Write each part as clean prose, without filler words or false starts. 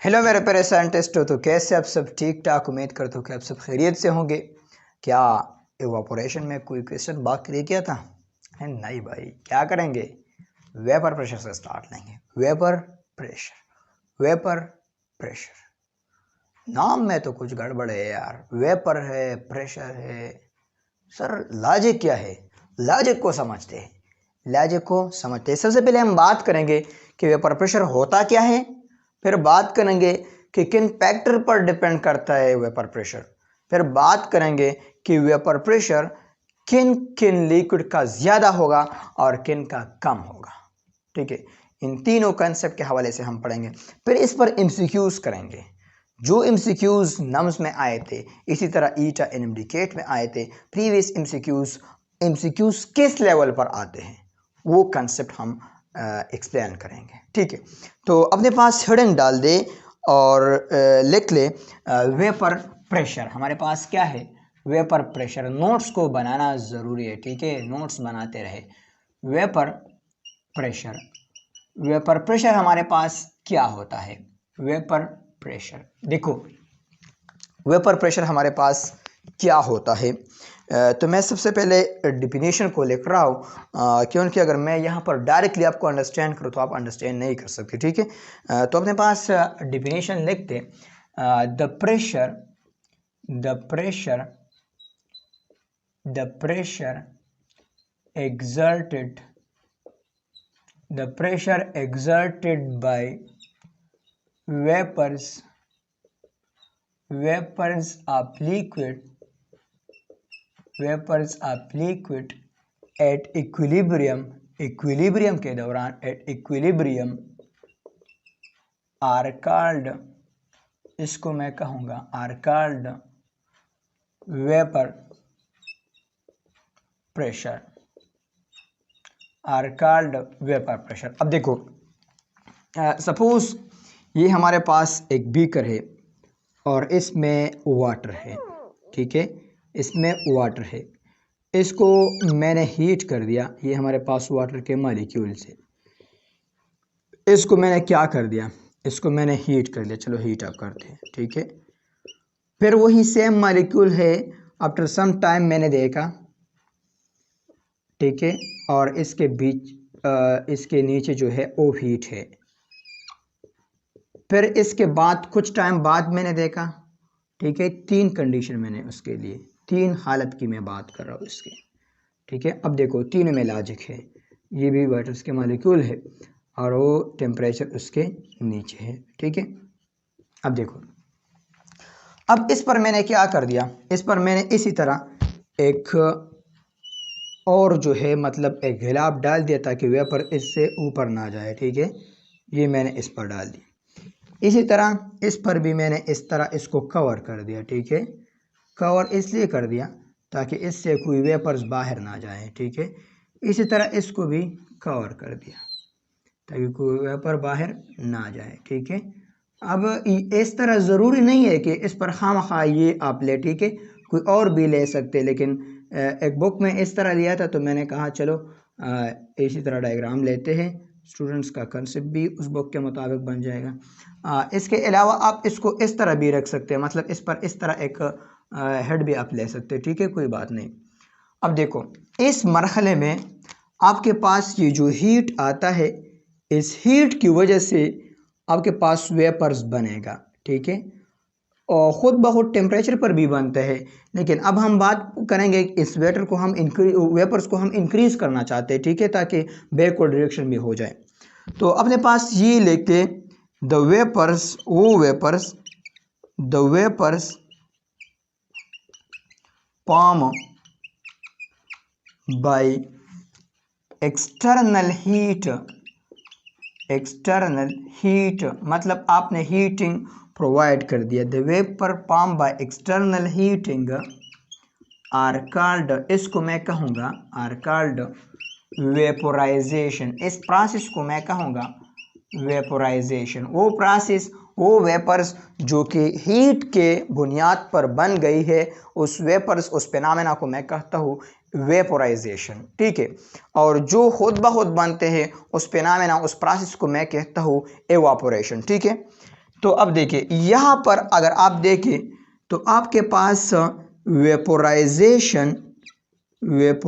Hello मेरे प्यारे scientist हो, तो कैसे आप सब ठीक ठाक। उम्मीद करता हूँ कि आप सब खैरियत से होंगे। क्या इवापोरेशन में कोई क्वेश्चन बाकी रह गया था? है नहीं भाई, क्या करेंगे? वेपर प्रेशर से स्टार्ट लेंगे। Vapour pressure, vapour pressure. नाम में तो कुछ गड़बड़ है यार, वेपर है, प्रेशर है। सर लॉजिक क्या है? लॉजिक को समझते हैं, लॉजिक को समझते हैं। सबसे पहले हम बात करेंगे कि वेपर प्रेशर होता क्या है, फिर बात करेंगे कि किन फैक्टर पर डिपेंड करता है वेपर प्रेशर, फिर बात करेंगे कि वेपर प्रेशर किन किन लिक्विड का ज़्यादा होगा और किन का कम होगा। ठीक है, इन तीनों कंसेप्ट के हवाले से हम पढ़ेंगे। फिर इस पर एमसीक्यूज करेंगे। जो एमसीक्यूज नम्स में आए थे, इसी तरह ईटा इनडिकेट में आए थे। प्रीवियस एमसीक्यूज किस लेवल पर आते हैं वो कंसेप्ट हम एक्सप्लेन करेंगे। ठीक है, तो अपने पास हेडिंग डाल दे और लिख ले वेपर प्रेशर। हमारे पास क्या है? Vapour pressure. नोट्स को बनाना ज़रूरी है, ठीक है, नोट्स बनाते रहे। वेपर प्रेशर, वेपर प्रेशर हमारे पास क्या होता है? वेपर प्रेशर देखो, वेपर प्रेशर हमारे पास क्या होता है। तो मैं सबसे पहले डिफिनीशन को लिख रहा हूँ, क्योंकि अगर मैं यहाँ पर डायरेक्टली आपको अंडरस्टैंड करूँ तो आप अंडरस्टैंड नहीं कर सकते। ठीक है, तो अपने पास डिफिनीशन लिखते, the pressure exerted by vapors of liquid at equilibrium के दौरान at equilibrium are called, इसको मैं कहूँगा are called vapour pressure, are called vapour pressure. अब देखो, सपोज ये हमारे पास एक बीकर है और इसमें वाटर है। ठीक है, इसमें वाटर है, इसको मैंने हीट कर दिया। ये हमारे पास वाटर के मॉलिक्यूल से, इसको मैंने क्या कर दिया? इसको मैंने हीट कर लिया। चलो हीट अप करते हैं। ठीक है, फिर वही सेम मॉलिक्यूल है, आफ्टर सम टाइम मैंने देखा, ठीक है, और इसके बीच इसके नीचे जो है वो हीट है। फिर इसके बाद कुछ टाइम बाद मैंने देखा, ठीक है, तीन कंडीशन मैंने उसके लिए, तीन हालत की मैं बात कर रहा हूँ इसके। ठीक है, अब देखो तीनों में लॉजिक है। ये भी वाटर के मॉलिक्यूल है और वो टेम्परेचर उसके नीचे है। ठीक है, अब देखो, अब इस पर मैंने क्या कर दिया? इस पर मैंने इसी तरह एक और जो है मतलब एक गिलाफ डाल दिया ताकि वेपर इससे ऊपर ना जाए। ठीक है, ये मैंने इस पर डाल दी। इसी तरह इस पर भी मैंने इस तरह इसको कवर कर दिया। ठीक है, कवर इसलिए कर दिया ताकि इससे कोई वेपर्स बाहर ना जाए। ठीक है, इसी तरह इसको भी कवर कर दिया ताकि कोई वेपर बाहर ना जाए। ठीक है, अब इस तरह ज़रूरी नहीं है कि इस पर खामखा ये आप ले, ठीक है, कोई और भी ले सकते, लेकिन एक बुक में इस तरह दिया था तो मैंने कहा चलो इसी तरह डायग्राम लेते हैं। स्टूडेंट्स का कंसेप्ट भी उस बुक के मुताबिक बन जाएगा। इसके अलावा आप इसको इस तरह भी रख सकते हैं, मतलब इस पर इस तरह एक हेड भी आप ले सकते हैं। ठीक है, कोई बात नहीं। अब देखो, इस मरहले में आपके पास ये जो हीट आता है, इस हीट की वजह से आपके पास वेपर्स बनेगा। ठीक है, और ख़ुद ब खुद टेम्परेचर पर भी बनता है, लेकिन अब हम बात करेंगे इस वेपर को हम वेपर्स को हम इंक्रीज़ करना चाहते हैं। ठीक है, ताकि बैकवर्ड डायरेक्शन में हो जाए। तो अपने पास ये लेके the vapours form by external heat, मतलब आपने हीटिंग प्रोवाइड कर दिया। The vapour form by external heating are called, इसको मैं कहूँगा आर कॉल्ड वेपोराइजेशन। इस प्रोसेस को मैं कहूँगा वेपोराइजेशन। वो प्रोसेस, वो वेपर्स जो कि हीट के बुनियाद पर बन गई है, उस वेपर्स, उस फिनोमेना को मैं कहता हूँ वेपोराइजेशन। ठीक है, और जो खुद ब खुद बनते हैं उस फिनोमेना, उस प्रोसेस को मैं कहता हूँ एवापोरेशन। ठीक है, तो अब देखिए यहाँ पर अगर आप देखें तो आपके पास वेपोराइजेशन रेट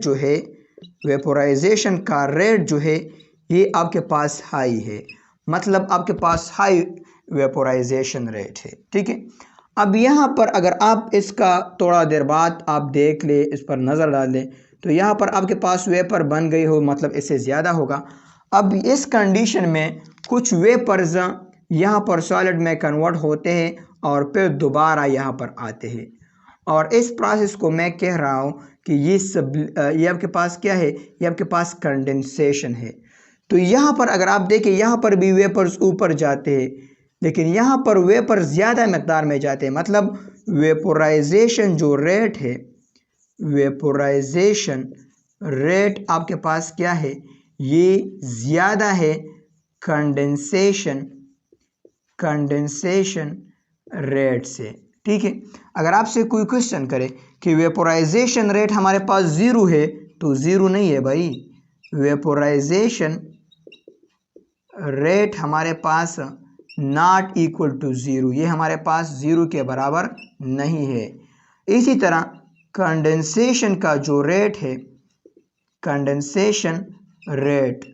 जो है, वेपोराइजेशन का रेट जो है ये आपके पास हाई है, मतलब आपके पास हाई वेपोराइजेशन रेट है। ठीक है, अब यहाँ पर अगर आप इसका थोड़ा देर बाद आप देख ले, इस पर नज़र डाल लें तो यहाँ पर आपके पास वेपर बन गई हो, मतलब इससे ज़्यादा होगा। अब इस कंडीशन में कुछ वेपर्स यहाँ पर सॉलिड में कन्वर्ट होते हैं और फिर दोबारा यहाँ पर आते हैं, और इस प्रोसेस को मैं कह रहा हूँ कि ये आपके पास क्या है, ये आपके पास कंडेंसेशन है। तो यहाँ पर अगर आप देखें यहाँ पर भी वेपर्स ऊपर जाते हैं, लेकिन यहाँ पर वेपर ज़्यादा मकदार में जाते हैं, मतलब वेपोराइजेशन जो रेट है, वेपोराइजेशन रेट आपके पास क्या है, ये ज़्यादा है कंडेंसेशन रेट से। ठीक है, अगर आपसे कोई क्वेश्चन करे कि वेपोराइजेशन रेट हमारे पास 0 है, तो 0 नहीं है भाई, वेपोराइजेशन रेट हमारे पास नॉट इक्वल टू 0, ये हमारे पास 0 के बराबर नहीं है। इसी तरह कंडेंसेशन का जो रेट है, कंडेंसेशन रेट,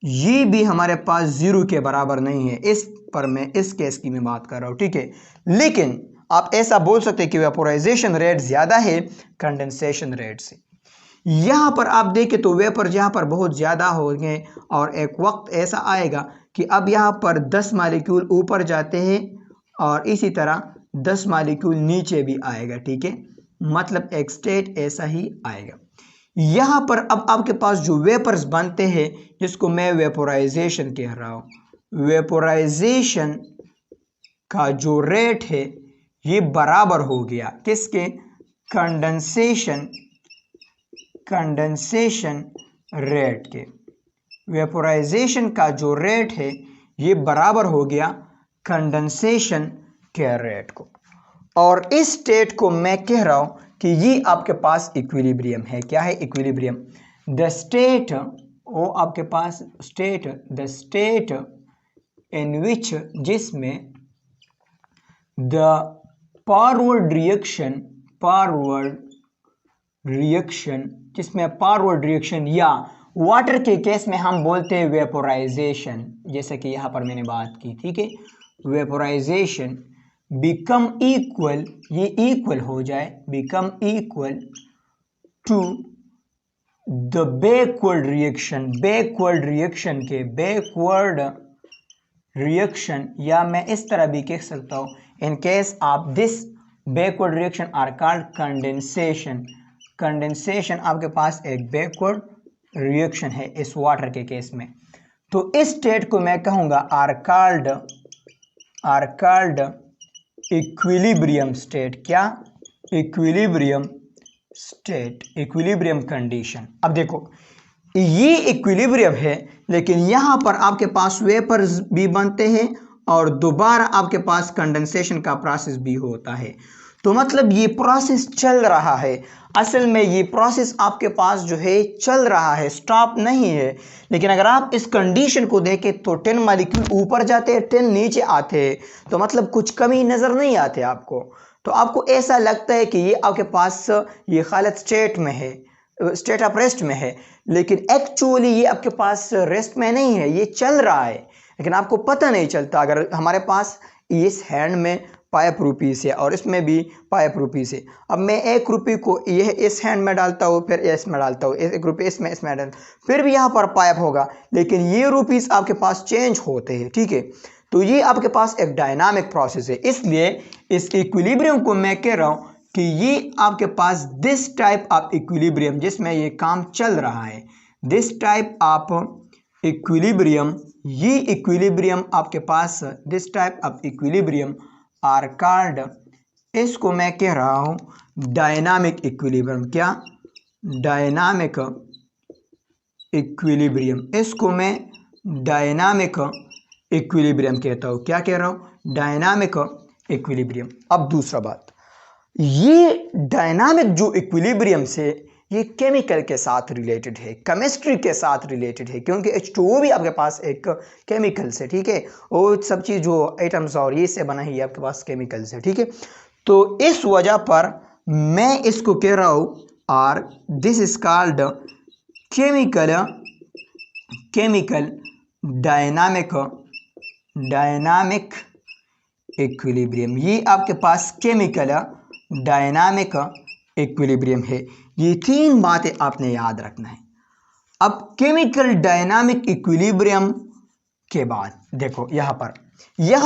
ये भी हमारे पास 0 के बराबर नहीं है। इस पर मैं इस केस की मैं बात कर रहा हूँ। ठीक है, लेकिन आप ऐसा बोल सकते हैं कि वेपोराइजेशन रेट ज़्यादा है कंडेंसेशन रेट से। यहाँ पर आप देखें तो वेपर यहाँ पर बहुत ज़्यादा होंगे और एक वक्त ऐसा आएगा कि अब यहाँ पर 10 मालिक्यूल ऊपर जाते हैं और इसी तरह 10 मालिक्यूल नीचे भी आएगा। ठीक है, मतलब एक स्टेट ऐसा ही आएगा। यहाँ पर अब आपके पास जो वेपर्स बनते हैं, जिसको मैं वेपोराइजेशन कह रहा हूँ, वेपोराइजेशन का जो रेट है ये बराबर हो गया किसके, कंडेंसेशन रेट के। वेपोराइजेशन का जो रेट है ये बराबर हो गया कंडेंसेशन के रेट को, और इस स्टेट को मैं कह रहा हूँ कि ये आपके पास इक्विलिब्रियम है। क्या है इक्विलिब्रियम? द स्टेट, वो आपके पास स्टेट, द स्टेट इन विच, जिसमें द फॉरवर्ड रिएक्शन, जिसमें फॉरवर्ड रिएक्शन, या वाटर के केस में हम बोलते हैं वेपोराइजेशन, जैसे कि यहाँ पर मैंने बात की। ठीक है, वेपोराइजेशन बिकम इक्वल, ये इक्वल हो जाए, become equal to the backward reaction, backward reaction के, बैकवर्ड रिएक्शन, या मैं इस तरह भी कह सकता हूँ, in case of this backward reaction are called condensation. Condensation आपके पास एक बैकवर्ड रिएक्शन है इस वाटर के केस में। तो इस स्टेट को मैं कहूँगा आर कॉल्ड इक्विलिब्रियम स्टेट। क्या? Equilibrium state, equilibrium condition. अब देखो ये इक्विलिब्रियम है, लेकिन यहाँ पर आपके पास वेपर्स भी बनते हैं और दोबारा आपके पास कंडेंसेशन का प्रोसेस भी होता है। तो मतलब ये प्रोसेस चल रहा है, असल में ये प्रोसेस आपके पास जो है चल रहा है, स्टॉप नहीं है। लेकिन अगर आप इस कंडीशन को देखें तो 10 मालिक्यूल ऊपर जाते हैं, 10 नीचे आते हैं, तो मतलब कुछ कमी नज़र नहीं आते आपको। तो आपको ऐसा लगता है कि ये आपके पास ये हालत स्टेट में है, स्टेट ऑफ रेस्ट में है, लेकिन एक्चुअली ये आपके पास रेस्ट में नहीं है, ये चल रहा है, लेकिन आपको पता नहीं चलता। अगर हमारे पास इस हैंड में 5 रुपीस है और इसमें भी 5 रुपीस है, अब मैं 1 रुपये को यह इस हैंड में डालता हूँ, फिर इसमें डालता हूँ, 1 रुपये इसमें डालता हूँ, फिर भी यहाँ पर 5 होगा, लेकिन ये रुपीस आपके पास चेंज होते हैं। ठीक है, तो ये आपके पास एक डायनामिक प्रोसेस है, इसलिए इस इक्विलिब्रियम को मैं कह रहा हूँ कि ये आपके पास दिस टाइप ऑफ इक्विलिब्रियम, जिसमें ये काम चल रहा है, दिस टाइप ऑफ इक्विलिब्रियम, ये इक्विलिब्रियम आपके पास, this type of equilibrium are called, इसको मैं कह रहा हूँ डायनामिक इक्विलिब्रियम। क्या? डायनामिक इक्विलिब्रियम, इसको मैं डायनामिक इक्विलिब्रियम कहता हूँ। क्या कह रहा हूँ? Dynamic equilibrium. अब दूसरा बात, ये डायनामिक जो इक्विलिब्रियम से ये केमिकल के साथ रिलेटेड है, केमिस्ट्री के साथ रिलेटेड है, क्योंकि H2O भी आपके पास एक केमिकल से, ठीक है, वो सब चीज़ जो एटम्स और ये से बना है ये आपके पास केमिकल से, ठीक है। तो इस वजह पर मैं इसको कह रहा हूँ और this is called chemical dynamic equilibrium. ये आपके पास केमिकल डायनामिक इक्विलिब्रियम है। ये तीन बातें आपने याद रखना है। अब केमिकल डायनामिक इक्विलिब्रियम के बाद देखो यहाँ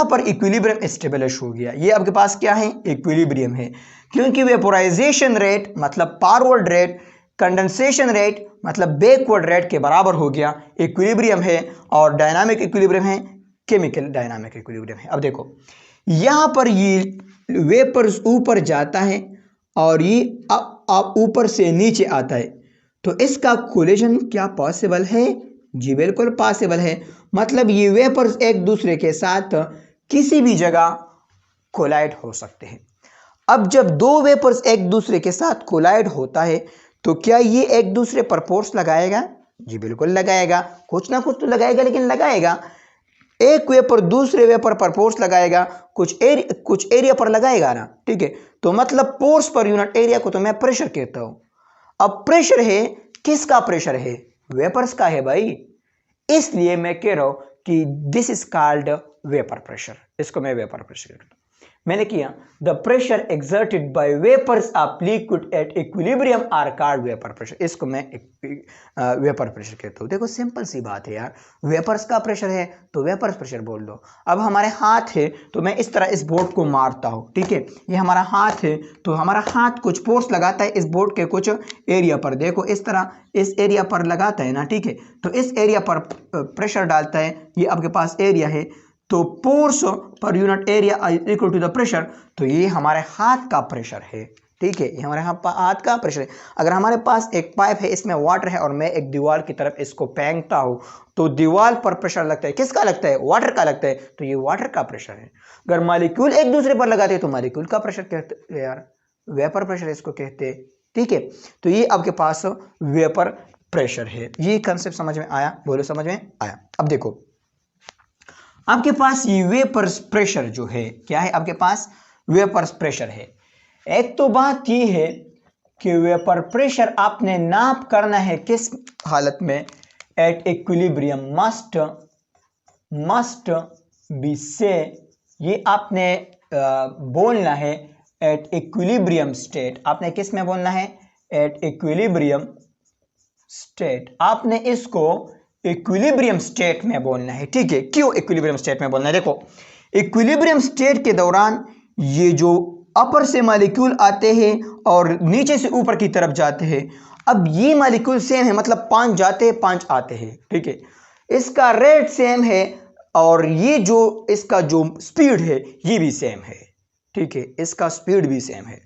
पर इक्विलिब्रियम एस्टेब्लिश हो गया। ये आपके पास क्या है? इक्विलिब्रियम है, क्योंकि वेपोराइजेशन रेट मतलब फॉरवर्ड रेट, कंडेंसेशन रेट मतलब बैकवर्ड रेट के बराबर हो गया। इक्विलिब्रियम है और डायनामिक इक्विलिब्रियम है, केमिकल डायनामिक इक्विलिब्रियम है। अब देखो यहाँ पर ये वेपर ऊपर जाता है और ये ऊपर से नीचे आता है, तो इसका कोलिजन क्या पॉसिबल है? जी बिल्कुल पॉसिबल है। मतलब ये वेपर्स एक दूसरे के साथ किसी भी जगह कोलाइड हो सकते हैं। अब जब दो वेपर्स एक दूसरे के साथ कोलाइड होता है तो क्या ये एक दूसरे पर फोर्स लगाएगा? जी बिल्कुल लगाएगा, कुछ ना कुछ तो लगाएगा, लेकिन लगाएगा। एक वेपर दूसरे वेपर पर फोर्स लगाएगा, कुछ एरिया पर लगाएगा ना, ठीक है। तो मतलब फोर्स पर यूनिट एरिया को तो मैं प्रेशर कहता हूं। अब प्रेशर है, किसका प्रेशर है? वेपर्स का है भाई। इसलिए मैं कह रहा हूं कि this is called vapour pressure. इसको मैं वेपर प्रेशर कहता हूं। मैंने किया the pressure exerted by vapours of liquid at equilibrium are called vapour pressure. इसको मैं वेपर प्रेशर कहता हूँ। देखो सिंपल सी बात है यार, वेपर्स का प्रेशर है तो वेपर्स प्रेशर बोल दो। अब हमारे हाथ है तो मैं इस तरह इस बोर्ड को मारता हूँ, ठीक है। ये हमारा हाथ है तो हमारा हाथ कुछ फोर्स लगाता है इस बोर्ड के कुछ एरिया पर। देखो इस तरह इस एरिया पर लगाता है ना, ठीक है। तो इस एरिया पर प्रेशर डालता है, ये आपके पास एरिया है, तो force per unit area equal to the pressure. तो ये हमारे हाथ का प्रेशर है, ठीक है, ये हमारे हाथ का प्रेशर है। अगर हमारे पास एक पाइप है, इसमें वाटर है और मैं एक दीवार की तरफ इसको फेंकता हूं तो दीवार पर प्रेशर लगता है, किसका लगता है? वाटर का लगता है, तो ये वाटर का प्रेशर है। अगर मॉलिक्यूल एक दूसरे पर लगाते हैं तो मॉलिक्यूल का प्रेशर कहते यार, वेपर प्रेशर इसको कहते, ठीक है। तो ये आपके पास वेपर प्रेशर है। ये कंसेप्ट समझ में आया? बोलो समझ में आया? अब देखो आपके पास ये वेपर प्रेशर जो है क्या है? आपके पास वेपर प्रेशर है। एक तो बात ये है कि वेपर प्रेशर आपने नाप करना है किस हालत में? एट इक्विलिब्रियम मस्ट बी से, ये आपने बोलना है एट इक्विलिब्रियम स्टेट। आपने किस में बोलना है? At equilibrium state. आपने इसको इक्विलिब्रियम स्टेट में बोलना है, ठीक है। क्यों इक्विलिब्रियम स्टेट में बोलना है? देखो इक्विलिब्रियम स्टेट के दौरान ये जो अपर से मॉलिक्यूल आते हैं और नीचे से ऊपर की तरफ जाते हैं, अब ये मॉलिक्यूल सेम है, मतलब 5 जाते हैं 5 आते हैं, ठीक है। इसका रेट सेम है और ये जो इसका जो स्पीड है ये भी सेम है, ठीक है, इसका स्पीड भी सेम है।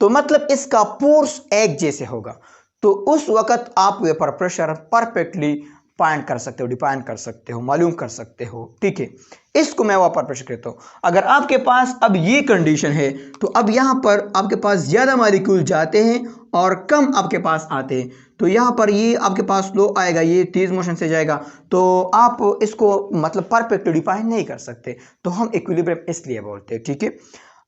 तो मतलब इसका फोर्स एक जैसे होगा। तो उस वक्त आप वेपर प्रेशर परफेक्टली फाइंड कर सकते हो, डिफाइन कर सकते हो, मालूम कर सकते हो, ठीक है। इसको मैं वेपर प्रेशर कहता हूं। अगर आपके पास अब ये कंडीशन है तो अब यहां पर आपके पास ज्यादा मॉलिक्यूल जाते हैं और कम आपके पास आते हैं, तो यहां पर ये आपके पास फ्लो आएगा, ये तेज मोशन से जाएगा, तो आप इसको मतलब परफेक्टली डिफाइन नहीं कर सकते। तो हम इक्विलिब्रियम इसलिए बोलते हैं, ठीक है।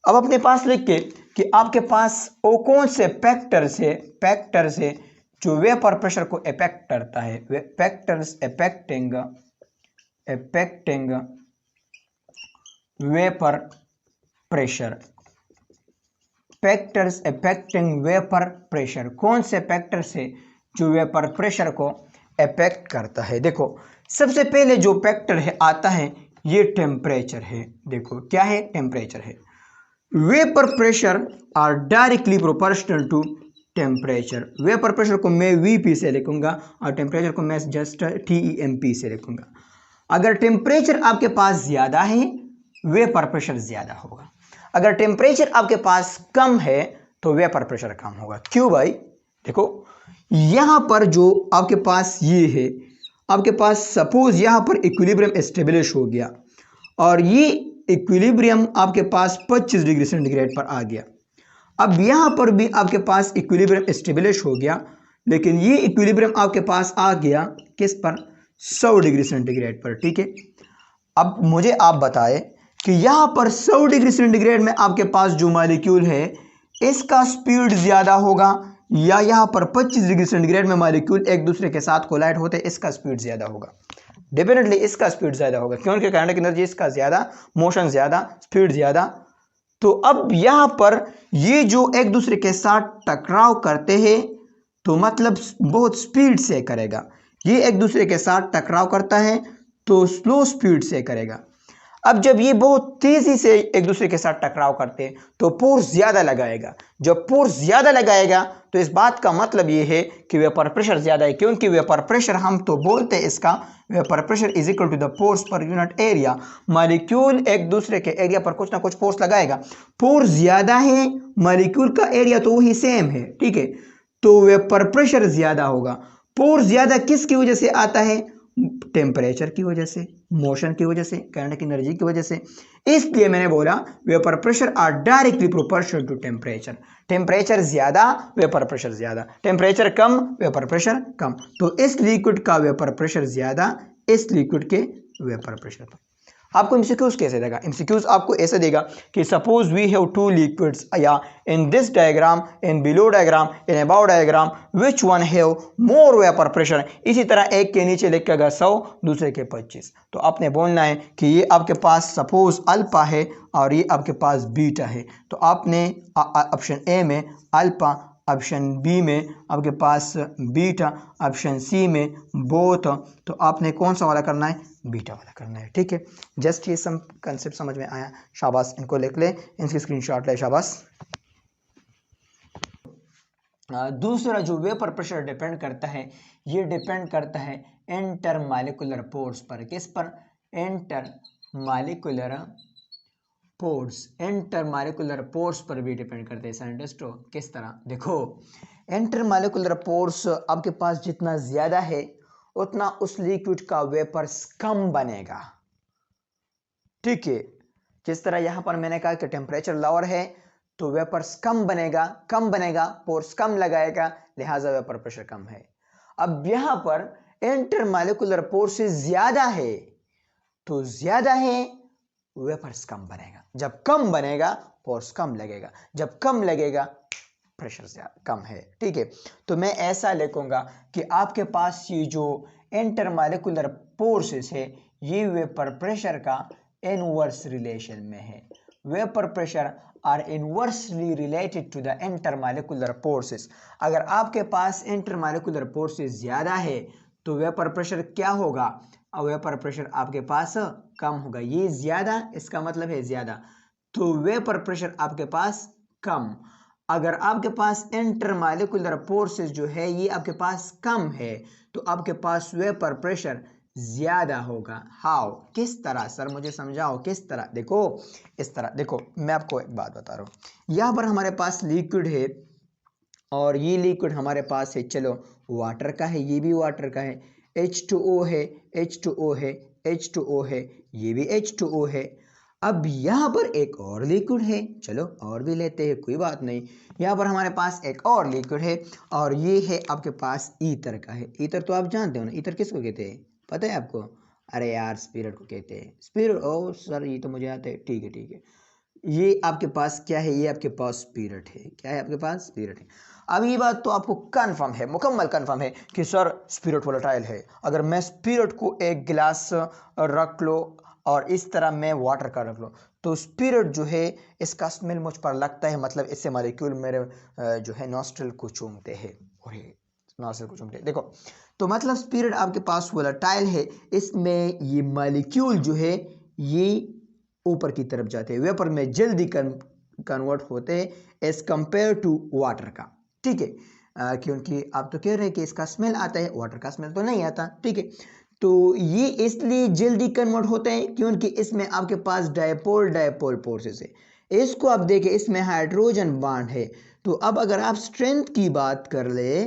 अब अपने पास लिख के कि आपके पास वो कौन से फैक्टर से जो वेपर प्रेशर को इफेक्ट करता है, factors affecting vapour pressure, factors affecting vapour pressure, कौन से फैक्टर से जो वेपर प्रेशर को अफेक्ट करता है? देखो सबसे पहले जो फैक्टर है आता है ये टेम्परेचर है। देखो क्या है? टेम्परेचर है। Vapour pressure are directly proportional to temperature. Vapour pressure को मैं वीपी से लिखूंगा और टेम्परेचर को मैं जस्ट टीएमपी से लिखूंगा। अगर टेम्परेचर आपके पास ज्यादा है वेपर प्रेशर ज्यादा होगा, अगर टेम्परेचर आपके पास कम है तो वेपर प्रेशर कम होगा। क्यों भाई? देखो यहां पर जो आपके पास ये है, आपके पास सपोज यहां पर इक्विलिब्रियम एस्टेब्लिश हो गया और ये इक्विलिब्रियम आपके पास 25 डिग्री सेंटीग्रेड पर आ गया। अब यहां पर भी आपके पास इक्विलिब्रियम एस्टेब्लिश हो गया, लेकिन ये इक्विलिब्रियम आपके पास आ गया किस पर, 100 डिग्री सेंटीग्रेड पर। ठीक है, अब मुझे आप बताएं कि यहां पर 100 डिग्री सेंटीग्रेड में आपके पास जो मॉलिक्यूल है इसका स्पीड ज्यादा होगा, या यहां पर 25 डिग्री सेंटीग्रेड में मॉलिक्यूल एक दूसरे के साथ कोलाइड होते हैं इसका स्पीड ज्यादा होगा। डेफिनेटली इसका स्पीड ज्यादा होगा, क्योंकि काइनेटिक एनर्जी इसका ज्यादा, मोशन ज्यादा, स्पीड ज्यादा। तो अब यहां पर ये जो एक दूसरे के साथ टकराव करते हैं तो मतलब बहुत स्पीड से करेगा, ये एक दूसरे के साथ टकराव करता है तो स्लो स्पीड से करेगा। अब जब ये बहुत तेजी से एक दूसरे के साथ टकराव करते हैं तो फोर्स ज्यादा लगाएगा, जब फोर्स ज्यादा लगाएगा तो इस बात का मतलब ये है कि वेपर प्रेशर ज्यादा है, क्योंकि वेपर प्रेशर हम तो बोलते हैं इसका vapour pressure is equal to the force per unit area. Molecule एक दूसरे के एरिया पर कुछ ना कुछ फोर्स लगाएगा, फोर्स ज्यादा है, मॉलिक्यूल का एरिया तो वही सेम है। ठीक है, तो वेपर प्रेशर ज्यादा होगा। फोर्स ज्यादा किसकी वजह से आता है, टेम्परेचर की वजह से, मोशन की वजह से, काइनेटिक एनर्जी की वजह से। इसलिए मैंने बोला vapour pressure are directly proportional to temperature. Temperature ज्यादा, वेपर प्रेशर ज्यादा, टेम्परेचर कम, वेपर प्रेशर कम। तो इस लिक्विड का वेपर प्रेशर ज्यादा इस लिक्विड के वेपर प्रेशर पर। आपको एमसीक्यूज कैसे देगा, एमसीक्यूज आपको ऐसे देगा कि suppose we have two liquids, या in this diagram, in below diagram, in about diagram, which one have more vapour pressure. इसी तरह एक के नीचे लिखेगा 100, दूसरे के 25। तो आपने बोलना है कि ये आपके पास सपोज अल्फा है और ये आपके पास बीटा है, तो आपने ऑप्शन ए में अल्फा, ऑप्शन बी में आपके पास बीटा, ऑप्शन सी में बोथ, तो आपने कौन सा वाला करना है, बीटा वाला करना है। ठीक है, जस्ट ये सब कंसेप्ट समझ में आया, शाबाश, इनको लिख ले, इनकी स्क्रीनशॉट ले, शाबाश। दूसरा जो वेपर प्रेशर डिपेंड करता है, ये डिपेंड करता है इंटरमॉलिक्यूलर फोर्स पर। किस पर, इंटरमॉलिक्यूलर फोर्स, इंटरमॉलिक्यूलर फोर्स पर भी डिपेंड करते हैं साइंटिस्टों। किस तरह, देखो इंटरमॉलिक्यूलर फोर्स आपके पास जितना ज्यादा है उतना उस लिक्विड का वेपर्स कम बनेगा। ठीक है, जिस तरह यहां पर मैंने कहा कि टेम्परेचर लोअर है तो वेपर्स कम बनेगा, कम बनेगा, फोर्स कम लगाएगा, लिहाजा वेपर प्रेशर कम है। अब यहां पर इंटरमॉलिक्यूलर फोर्स ज्यादा है तो ज्यादा है, वेपर्स कम बनेगा, जब कम बनेगा फोर्स कम लगेगा, जब कम लगेगा प्रेशर कम है। ठीक है, तो मैं ऐसा लिखूंगा कि आपके पास ये जो इंटरमॉलिक्यूलर फोर्सेस है ये वेपर प्रेशर का इनवर्स रिलेशन में है। Vapour pressure are inversely related to the intermolecular forces. अगर आपके पास इंटरमॉलिक्यूलर फोर्सेस ज्यादा है तो वेपर प्रेशर क्या होगा, और वेपर प्रेशर आपके पास कम होगा। ये ज्यादा, इसका मतलब है ज्यादा, तो वेपर प्रेशर आपके पास कम। अगर आपके पास इंटरमॉलिक्यूलर फोर्सेस जो है ये आपके पास कम है तो आपके पास वेपर प्रेशर ज्यादा होगा। हाउ, किस तरह सर, मुझे समझाओ किस तरह। देखो इस तरह, देखो मैं आपको एक बात बता रहा हूं, यहां पर हमारे पास लिक्विड है और ये लिक्विड हमारे पास है, चलो वाटर का है, ये भी वाटर का है, H2O है, H2O है, H2O है, ये भी H2O है। अब यहाँ पर एक और लिक्विड है, चलो और भी लेते हैं, कोई बात नहीं। यहाँ पर हमारे पास एक और लिक्विड है और ये है आपके पास ईथर का है। ईथर तो आप जानते हो ना, ईथर किसको कहते हैं, पता है आपको? अरे यार स्पिरिट को कहते हैं, स्पिरिट। ओ सर ये तो मुझे आता है, ठीक है ठीक है। ये आपके पास क्या है, ये आपके पास स्पिरिट है। क्या है आपके पास, स्पिरिट है। अब ये बात तो आपको कंफर्म है, मुकम्मल कंफर्म है कि सर स्पिरिट वोलेटाइल है। अगर मैं स्पिरिट को एक गिलास रख लो और इस तरह मैं वाटर का रख लो तो स्पिरिट जो है इसका स्मेल मुझ पर लगता है, मतलब इससे मॉलिक्यूल मेरे जो है नॉस्ट्रल को चूमते हैं, और नॉस्ट्रल को चूमते हैं। देखो तो मतलब स्पिरिट आपके पास वोलेटाइल है, इसमें ये मॉलिक्यूल जो है ये ऊपर की तरफ जाते हैं, वेपर में जल्दी कन्वर्ट होते हैं एज कंपेयर टू वाटर का। ठीक है, क्योंकि आप तो कह रहे हैं कि इसका स्मेल आता है, वाटर का स्मेल तो नहीं आता। ठीक है, तो ये इसलिए जल्दी कन्वर्ट होते हैं क्योंकि इसमें आपके पास डायपोल डायपोल फोर्सेस है। इसको आप देखें, इसमें हाइड्रोजन बॉन्ड है। तो अब अगर आप स्ट्रेंथ की बात कर ले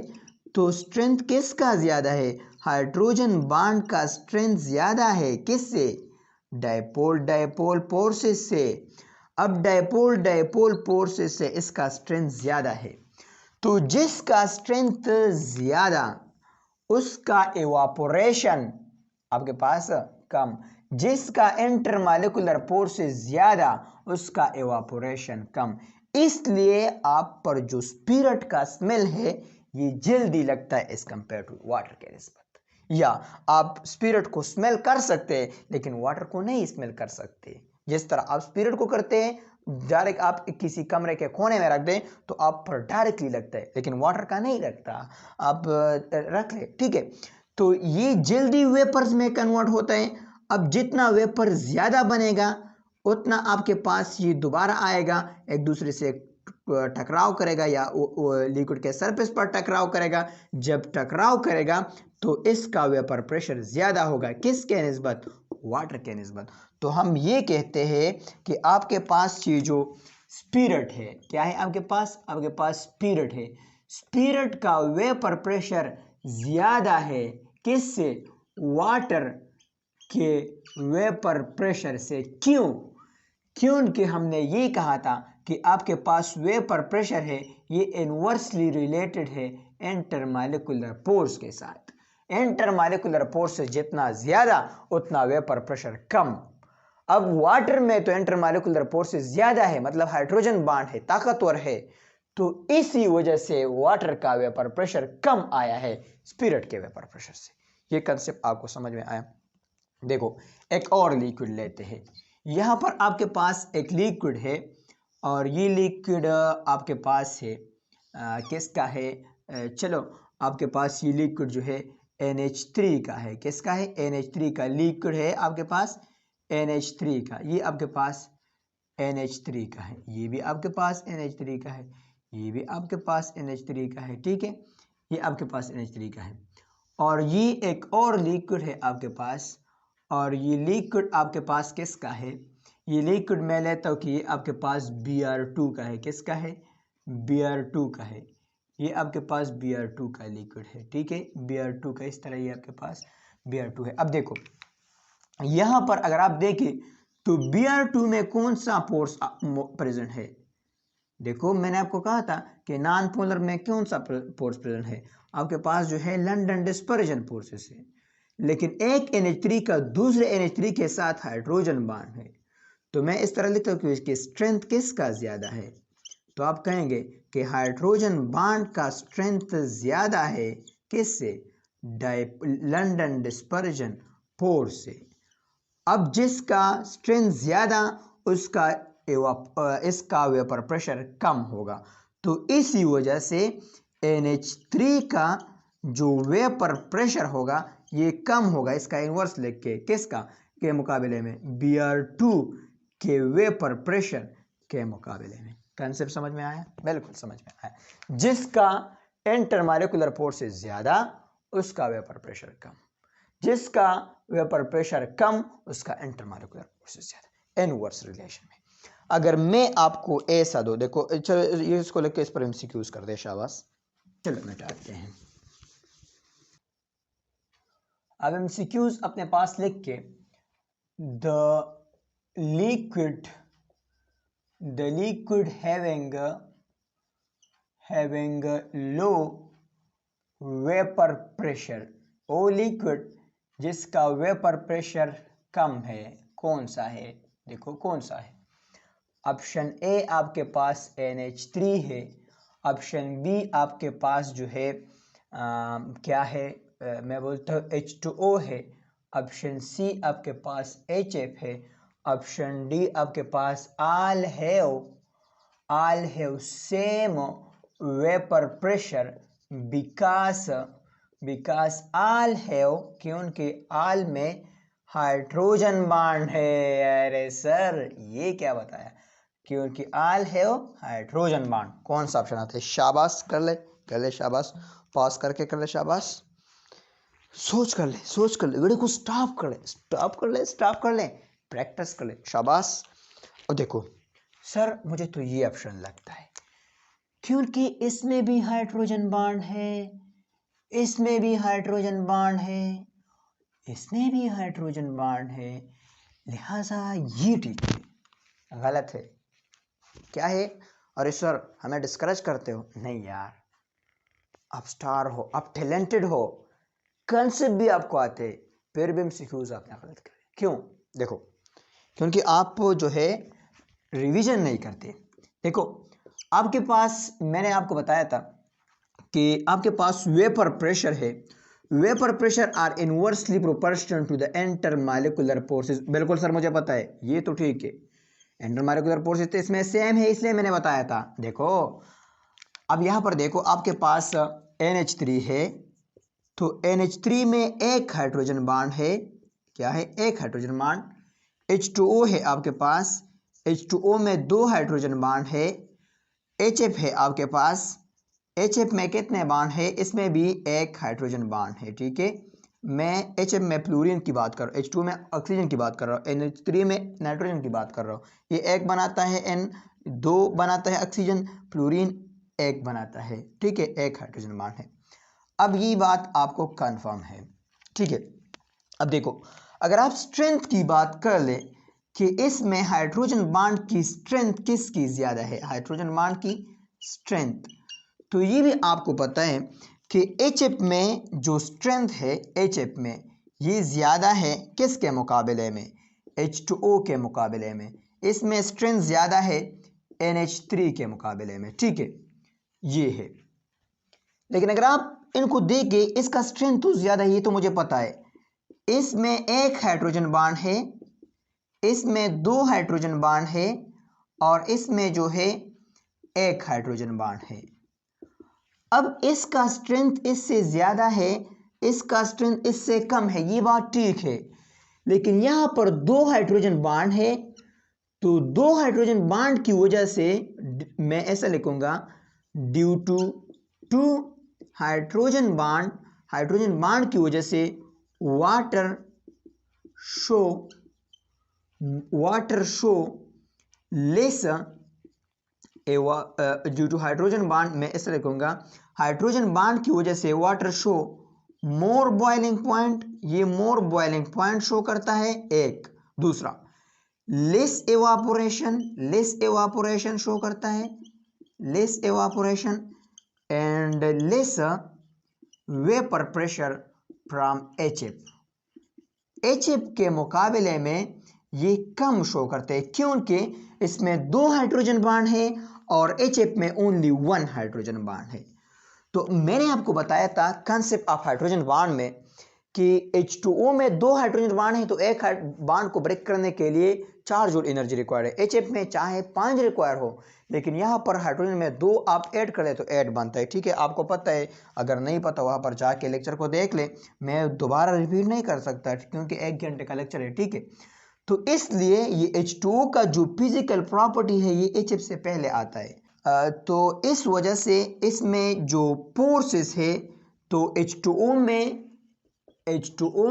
तो स्ट्रेंथ किसका ज्यादा है, हाइड्रोजन बॉन्ड का स्ट्रेंथ ज्यादा है। किससे, डायपोल डायपोल फोर्सेस से। अब डायपोल डायपोल फोर्सेस से इसका स्ट्रेंथ ज्यादा है। तो जिसका स्ट्रेंथ ज़्यादा उसका एवापोरेशन आपके पास कम, जिसका इंटरमॉलिक्यूलर फोर्स ज़्यादा उसका एवापोरेशन कम। इसलिए आप पर जो स्पिरिट का स्मेल है ये जल्दी लगता है एज कंपेयर टू वाटर के निस्बत। या आप स्पिरिट को स्मेल कर सकते हैं लेकिन वाटर को नहीं स्मेल कर सकते। जिस तरह आप स्पिरिट को करते हैं, डायरेक्ट आप किसी कमरे के कोने में रख दें तो आप पर डायरेक्टली लगता है, लेकिन वाटर का नहीं लगता। आप रख ले, ठीक है। तो ये जल्दी वेपर्स में कन्वर्ट होता है। अब जितना वेपर ज़्यादा बनेगा उतना आपके पास ये दोबारा आएगा, एक दूसरे से टकराव करेगा या लिक्विड के सरफेस पर टकराव करेगा। जब टकराव करेगा तो इसका वेपर प्रेशर ज़्यादा होगा, किसके निस्बत? वाटर के निस्बत। तो हम ये कहते हैं कि आपके पास ये जो स्पिरिट है, क्या है आपके पास स्पिरिट है। स्पिरिट का वेपर प्रेशर ज़्यादा है, किससे? वाटर के वेपर प्रेशर से। क्यों? क्योंकि हमने ये कहा था कि आपके पास वेपर प्रेशर है ये इनवर्सली रिलेटेड है इंटरमॉलिक्यूलर फोर्स के साथ। इंटरमॉलिक्यूलर फोर्स से जितना ज़्यादा उतना वेपर प्रेशर कम। अब वाटर में तो इंटरमॉलिक्यूलर फोर्स ज़्यादा है, मतलब हाइड्रोजन बॉन्ड है, ताकतवर है, तो इसी वजह से वाटर का वेपर प्रेशर कम आया है स्पिरिट के वेपर प्रेशर से। ये कंसेप्ट आपको समझ में आया? देखो एक और लिक्विड लेते हैं। यहाँ पर आपके पास एक लिक्विड है और ये लिक्विड आपके पास है किसका है? चलो आपके पास ये लिक्विड जो है NH3 का है। किसका है? NH3 का लिक्विड है आपके पास, NH3 का। ये आपके पास NH3 का है, ये भी आपके पास NH3 का है, ये भी आपके पास NH3 का है, ठीक है। ये आपके पास NH3 का है और ये एक और लिक्विड है आपके पास, और ये लिक्विड आपके पास किसका है? ये लिक्विड मैं लेता हूँ कि ये आपके पास Br2 का है। किसका है? Br2 का है। ये आपके पास Br2 का लिक्विड है, ठीक है। Br2 का इस तरह ये आपके पास Br2 है। अब देखो यहाँ पर अगर आप देखें तो Br2 में कौन सा फोर्स प्रेजेंट है? देखो मैंने आपको कहा था कि नॉन पोलर में कौन सा फोर्स प्रेजेंट है? आपके पास जो है लंदन डिस्पर्जन फोर्सेस है। लेकिन एक NH3 का दूसरे NH3 के साथ हाइड्रोजन बॉन्ड है, तो मैं इस तरह लिखता हूँ कि इसकी स्ट्रेंथ किसका ज़्यादा है? तो आप कहेंगे कि हाइड्रोजन बॉन्ड का स्ट्रेंथ ज़्यादा है, किससे? लंदन डिस्पर्जन फोर्स से। अब जिसका स्ट्रेंथ ज़्यादा उसका इसका वेपर प्रेशर कम होगा, तो इसी वजह से NH3 का जो वेपर प्रेशर होगा ये कम होगा, इसका इन्वर्स लिख के, किसका के मुकाबले में? Br2 के वेपर प्रेशर के मुकाबले में। कंसेप्ट समझ में आया? बिल्कुल समझ में आया। जिसका इंटरमॉलिक्यूलर फोर्स ज़्यादा उसका वेपर प्रेशर कम, जिसका वेपर प्रेशर कम उसका इंटरमॉलिक्यूलर फोर्स ज़्यादा, इनवर्स रिलेशन में। अगर मैं आपको ऐसा दो, देखो चलो ये इसको लेके इस पर MCQs कर दे, शाबाश। चलो मिटाते हैं। अब MCQs अपने पास लिख के, the liquid having low vapour pressure, वो लिक्विड जिसका वेपर प्रेशर कम है कौन सा है? देखो कौन सा है? ऑप्शन ए आपके पास NH3 है, ऑप्शन बी आपके पास जो है क्या है? मैं बोलता हूँ H2O है, ऑप्शन सी आपके पास HF है, ऑप्शन डी आपके पास all have same vapour pressure because all have, क्योंकि all में हाइड्रोजन बॉन्ड है। अरे सर ये क्या बताया? क्योंकि all have हाइड्रोजन बॉन्ड। कौन सा ऑप्शन आता है? शाबाश, कर ले शाबाश, पॉज करके कर ले शाबाश, सोच कर ले, वीडियो को स्टॉप कर ले, प्रैक्टिस कर ले, शाबाश। और देखो सर मुझे तो ये ऑप्शन लगता है, क्योंकि इसमें भी हाइड्रोजन बॉन्ड है, इसमें भी हाइड्रोजन बॉन्ड है, इसमें भी हाइड्रोजन बॉन्ड है, लिहाजा ये ठीक है। गलत है। क्या है? अरे सर हमें डिस्करेज करते हो? नहीं यार, आप स्टार हो, आप टैलेंटेड हो, कंसेप्ट भी आपको आते हैं, फिर भी एमसीक्यूज आपने गलत करे। क्यों? देखो, क्योंकि आप जो है रिवीजन नहीं करते। देखो, आपके पास, मैंने आपको बताया था कि आपके पास वेपर प्रेशर है, vapour pressure are inversely proportional to the intermolecular forces. बिल्कुल सर मुझे पता है, ये तो ठीक है, इंटरमॉलिक्यूलर फोर्सेस तो इसमें सेम है, इसलिए मैंने बताया था। देखो अब यहां पर देखो, आपके पास NH3 है, तो NH3 में एक हाइड्रोजन बॉन्ड है, क्या है? एक हाइड्रोजन बॉन्ड। H2O है आपके पास, H2O में दो हाइड्रोजन बॉन्ड है। HF है आपके पास, HF में कितने बॉन्ड है? इसमें भी एक हाइड्रोजन बॉन्ड है, ठीक है। मैं HF में फ्लोरीन की बात कर रहा हूँ, H2 में ऑक्सीजन की बात कर रहा हूँ, NH3 में नाइट्रोजन की बात कर रहा हूँ। ये एक बनाता है N, दो बनाता है ऑक्सीजन, फ्लोरीन एक बनाता है, ठीक है, एक हाइड्रोजन बॉन्ड है। अब ये बात आपको कंफर्म है, ठीक है। अब देखो, अगर आप स्ट्रेंथ की बात कर ले कि इसमें हाइड्रोजन बॉन्ड की स्ट्रेंथ किसकी ज्यादा है, हाइड्रोजन बॉन्ड की स्ट्रेंथ, तो ये भी आपको पता है कि HF में जो स्ट्रेंथ है, HF में ये ज्यादा है किसके मुकाबले में? H2O के मुकाबले में। इसमें स्ट्रेंथ ज्यादा है NH3 के मुकाबले में, ठीक है, ये है। लेकिन अगर आप इनको देखें, इसका स्ट्रेंथ तो ज्यादा है, ये तो मुझे पता है। इसमें एक हाइड्रोजन बॉन्ड है, इसमें दो हाइड्रोजन बॉन्ड है, और इसमें जो है एक हाइड्रोजन बॉन्ड है। अब इसका स्ट्रेंथ इससे ज्यादा है, इसका स्ट्रेंथ इससे कम है, ये बात ठीक है। लेकिन यहां पर दो हाइड्रोजन बॉन्ड है, तो दो हाइड्रोजन बॉन्ड की वजह से मैं ऐसा लिखूंगा, due to to hydrogen bond की वजह से water show less, due to hydrogen bond, मैं ऐसा लिखूंगा, हाइड्रोजन बॉन्ड की वजह से water show more boiling point, ये मोर बॉइलिंग पॉइंट शो करता है, एक। दूसरा, लेस एवापोरेशन शो करता है, less evaporation, and less vapour pressure from HF के मुकाबले में ये कम शो करते हैं, क्योंकि इसमें दो हाइड्रोजन बॉन्ड है और HF में ओनली वन हाइड्रोजन बॉन्ड है। तो मैंने आपको बताया था कंसेप्ट ऑफ हाइड्रोजन बॉन्ड में कि H2O में दो हाइड्रोजन बॉन्ड है, तो एक बॉन्ड को ब्रेक करने के लिए 4 जूल एनर्जी रिक्वायर्ड है। HF में चाहे 5 रिक्वायर हो, लेकिन यहाँ पर हाइड्रोजन में 2 आप ऐड कर ले तो 8 बनता है, ठीक है, आपको पता है। अगर नहीं पता वहाँ पर जाके लेक्चर को देख ले, मैं दोबारा रिपीट नहीं कर सकता क्योंकि 1 घंटे का लेक्चर है, ठीक है। तो इसलिए ये H2O का जो फिजिकल प्रॉपर्टी है, ये HF से पहले आता है। तो इस वजह से इसमें जो फोर्सेस है, तो H2O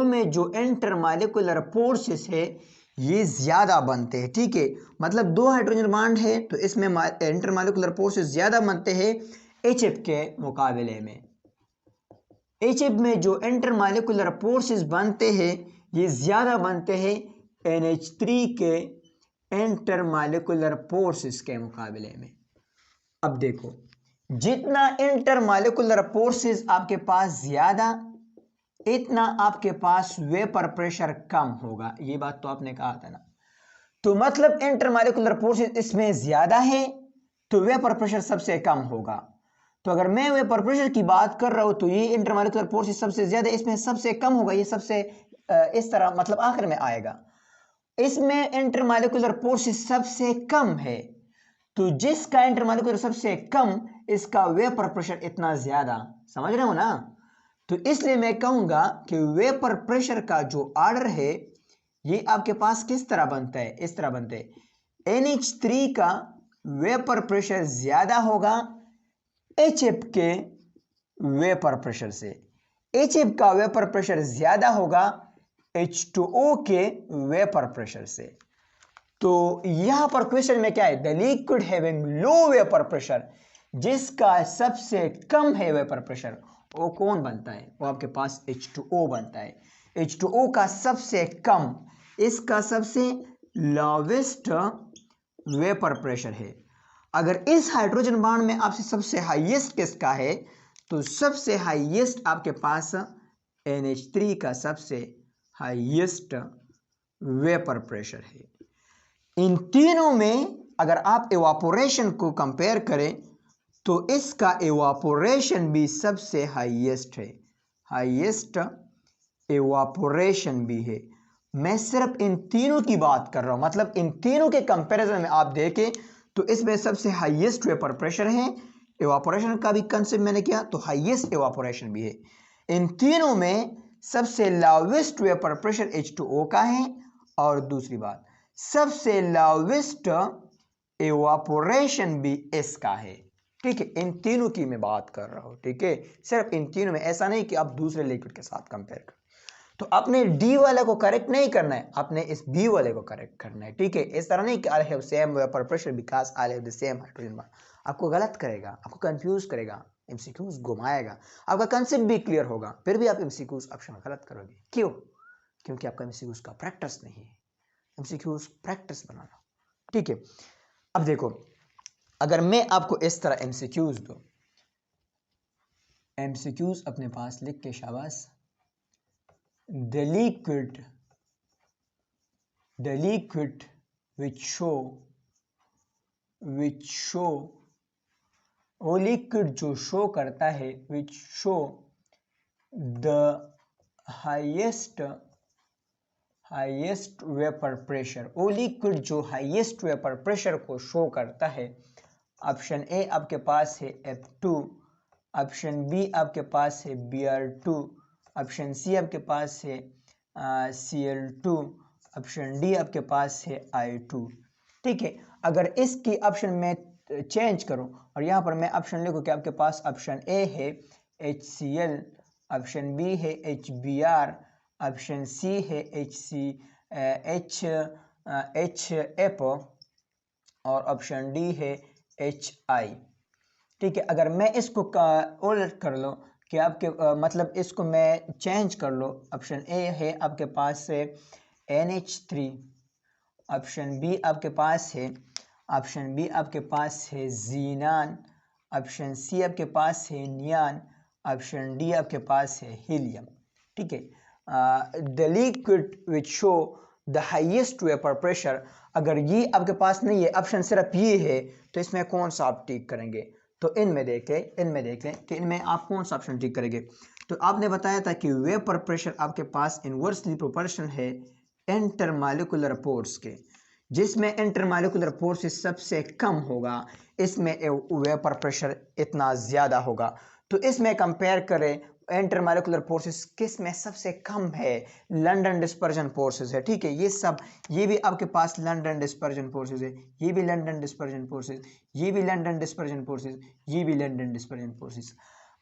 में जो इंटरमॉलिक्यूलर फोर्सेस है ये ज्यादा बनते हैं, ठीक है। मतलब दो हाइड्रोजन बॉन्ड है तो इसमें इंटरमॉलिक्यूलर फोर्सेस ज्यादा बनते हैं HF के मुकाबले में। HF में जो इंटरमॉलिक्यूलर फोर्सेस बनते हैं ये ज्यादा बनते हैं NH3 के इंटरमॉलिक्यूलर फोर्सेस के मुकाबले में। अब देखो, जितना इंटरमॉलिक्यूलर फोर्सेस आपके पास ज्यादा, इतना आपके पास वेपर प्रेशर कम होगा, ये बात तो आपने कहा था ना। तो मतलब इंटरमॉलिक्यूलर फोर्सेस इसमें ज्यादा है तो वेपर प्रेशर सबसे कम होगा। तो अगर मैं वेपर प्रेशर की बात कर रहा हूं तो ये इंटरमॉलिक्यूलर फोर्सेस सबसे ज्यादा, इसमें सबसे कम होगा, ये सबसे इस तरह मतलब आखिर में आएगा। इसमें इंटरमॉलिक्यूलर फोर्सेस सबसे कम है, तो जिसका इंटरमॉलिक्यूलर सबसे कम, इसका वेपर प्रेशर इतना ज्यादा, समझ रहे हो ना। तो इसलिए मैं कहूंगा कि वेपर प्रेशर का जो ऑर्डर है ये आपके पास किस तरह बनता है, इस तरह बनते हैं। NH3 का वेपर प्रेशर ज्यादा होगा HF के वेपर प्रेशर से, HF का वेपर प्रेशर ज्यादा होगा H2O के वेपर प्रेशर से। तो यहां पर क्वेश्चन में क्या है, the liquid having low vapour pressure, जिसका सबसे कम है वेपर प्रेशर, वो कौन बनता है? वो आपके पास H2O बनता है। H2O का सबसे कम, इसका सबसे लोवेस्ट वेपर प्रेशर है। अगर इस हाइड्रोजन बॉन्ड में आपसे सबसे हाईएस्ट किसका है, तो सबसे हाईएस्ट आपके पास NH3 का सबसे हाईएस्ट वेपर प्रेशर है। इन तीनों में अगर आप इवापोरेशन को कंपेयर करें तो इसका इवापोरेशन भी सबसे हाईएस्ट है, हाईएस्ट इवापोरेशन भी है। मैं सिर्फ इन तीनों की बात कर रहा हूं, मतलब इन तीनों के कंपैरिजन में आप देखें तो इसमें सबसे हाईएस्ट वेपर प्रेशर है। इवापोरेशन का भी कंसेप्ट मैंने किया तो हाईएस्ट इवापोरेशन भी है। इन तीनों में सबसे लावेस्ट वेपर प्रेशर H2O का है, और दूसरी बात सबसे लावेस्ट इवापोरेशन भी इसका है। ठीक है, इन तीनों की मैं बात कर रहा हूं। ठीक है, सिर्फ इन तीनों में, ऐसा नहीं कि आप दूसरे लिक्विड के साथ कंपेयर कर। तो आपने डी वाले को करेक्ट नहीं करना है, आपने इस बी वाले को करेक्ट करना है। ठीक है, इस तरह नहीं कि I have same vapour pressure because I have the same hydrogen bond. आपको गलत करेगा, आपको कंफ्यूज करेगा, एमसीक्यूज घुमाएगा, आपका कंसेप्ट भी क्लियर होगा, फिर भी आप एमसीक्यूज ऑप्शन गलत करोगे। क्यों? क्योंकि आपका एमसीक्यूज का प्रैक्टिस नहीं है। एमसीक्यूज प्रैक्टिस बनाना। ठीक है, अब देखो, अगर मैं आपको इस तरह एमसीक्यूज दूं, एमसीक्यूज अपने पास लिख के शाबाश, the liquid which show वो लिक्विड जो शो करता है which show the highest vapour pressure, वो लिक्विड जो हाईएस्ट वेपर प्रेशर को शो करता है। ऑप्शन ए आपके पास है F2, ऑप्शन बी आपके पास है Br2, ऑप्शन सी आपके पास है Cl2, ऑप्शन डी आपके पास है I2। ठीक है, अगर इसकी ऑप्शन में चेंज करूं और यहाँ पर मैं ऑप्शन लिखूं कि आपके पास ऑप्शन ए है HCl, ऑप्शन बी है HBr, ऑप्शन सी है HF और ऑप्शन डी है HI। ठीक है, अगर मैं इसको उलट कर लो कि आपके मतलब इसको मैं चेंज कर लो, ऑप्शन ए है आपके पास से NH3, ऑप्शन बी आपके पास है जीनान, ऑप्शन सी आपके पास है नियान, ऑप्शन डी आपके पास है हीलियम। ठीक है, the liquid which show the highest vapour pressure, अगर ये आपके पास नहीं है, ऑप्शन सिर्फ ये है, तो इसमें कौन सा आप टिक करेंगे? तो इनमें देख लें कि इनमें आप कौन सा ऑप्शन टिक करेंगे। तो आपने बताया था कि वेपर प्रेशर आपके पास इनवर्सली प्रोपोर्शनल है इंटरमॉलिक्यूलर फोर्स के, जिसमें इंटरमॉलिक्यूलर फोर्स सबसे कम होगा, इसमें वेपर प्रेशर इतना ज़्यादा होगा। तो इसमें कंपेयर करें इंटरमॉलिक्यूलर फोर्सेस किस में सबसे कम है, लंदन डिस्पर्जन फोर्सेस है। ठीक है, ये भी आपके पास लंदन डिस्पर्जन फोर्सेस है, ये भी लंदन डिस्पर्जन फोर्सेस, ये भी लंदन डिस्पर्जन फोर्सेस, ये भी लंदन डिस्पर्जन फोर्सेस।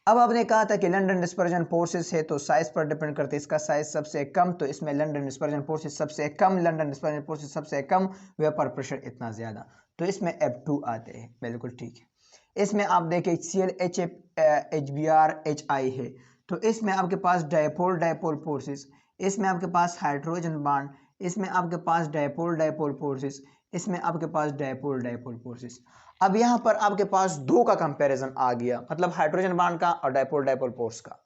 अब आपने कहा था कि लंदन डिस्पर्जन फोर्सेस है तो साइज पर डिपेंड करते हैं, इसका साइज सबसे कम, तो इसमें लंदन डिस्पर्जन फोर्सेस सबसे कम, लंदन डिस्पर्जन फोर्सेस सबसे कम, वेपर प्रेशर इतना ज़्यादा, तो इसमें F2 आते हैं। बिल्कुल ठीक है, इसमें आप देखें Cl, HF, HBr, HI है, तो इसमें आपके पास डायपोल फोर्सेस, इसमें आपके पास हाइड्रोजन बॉन्ड, इसमें आपके पास डायपोल फोर्सेस, इसमें आपके पास डायपोल फोर्सेस। अब यहाँ पर आपके पास दो का कंपैरिजन आ गया, मतलब हाइड्रोजन बॉन्ड का और डायपोल फोर्स का।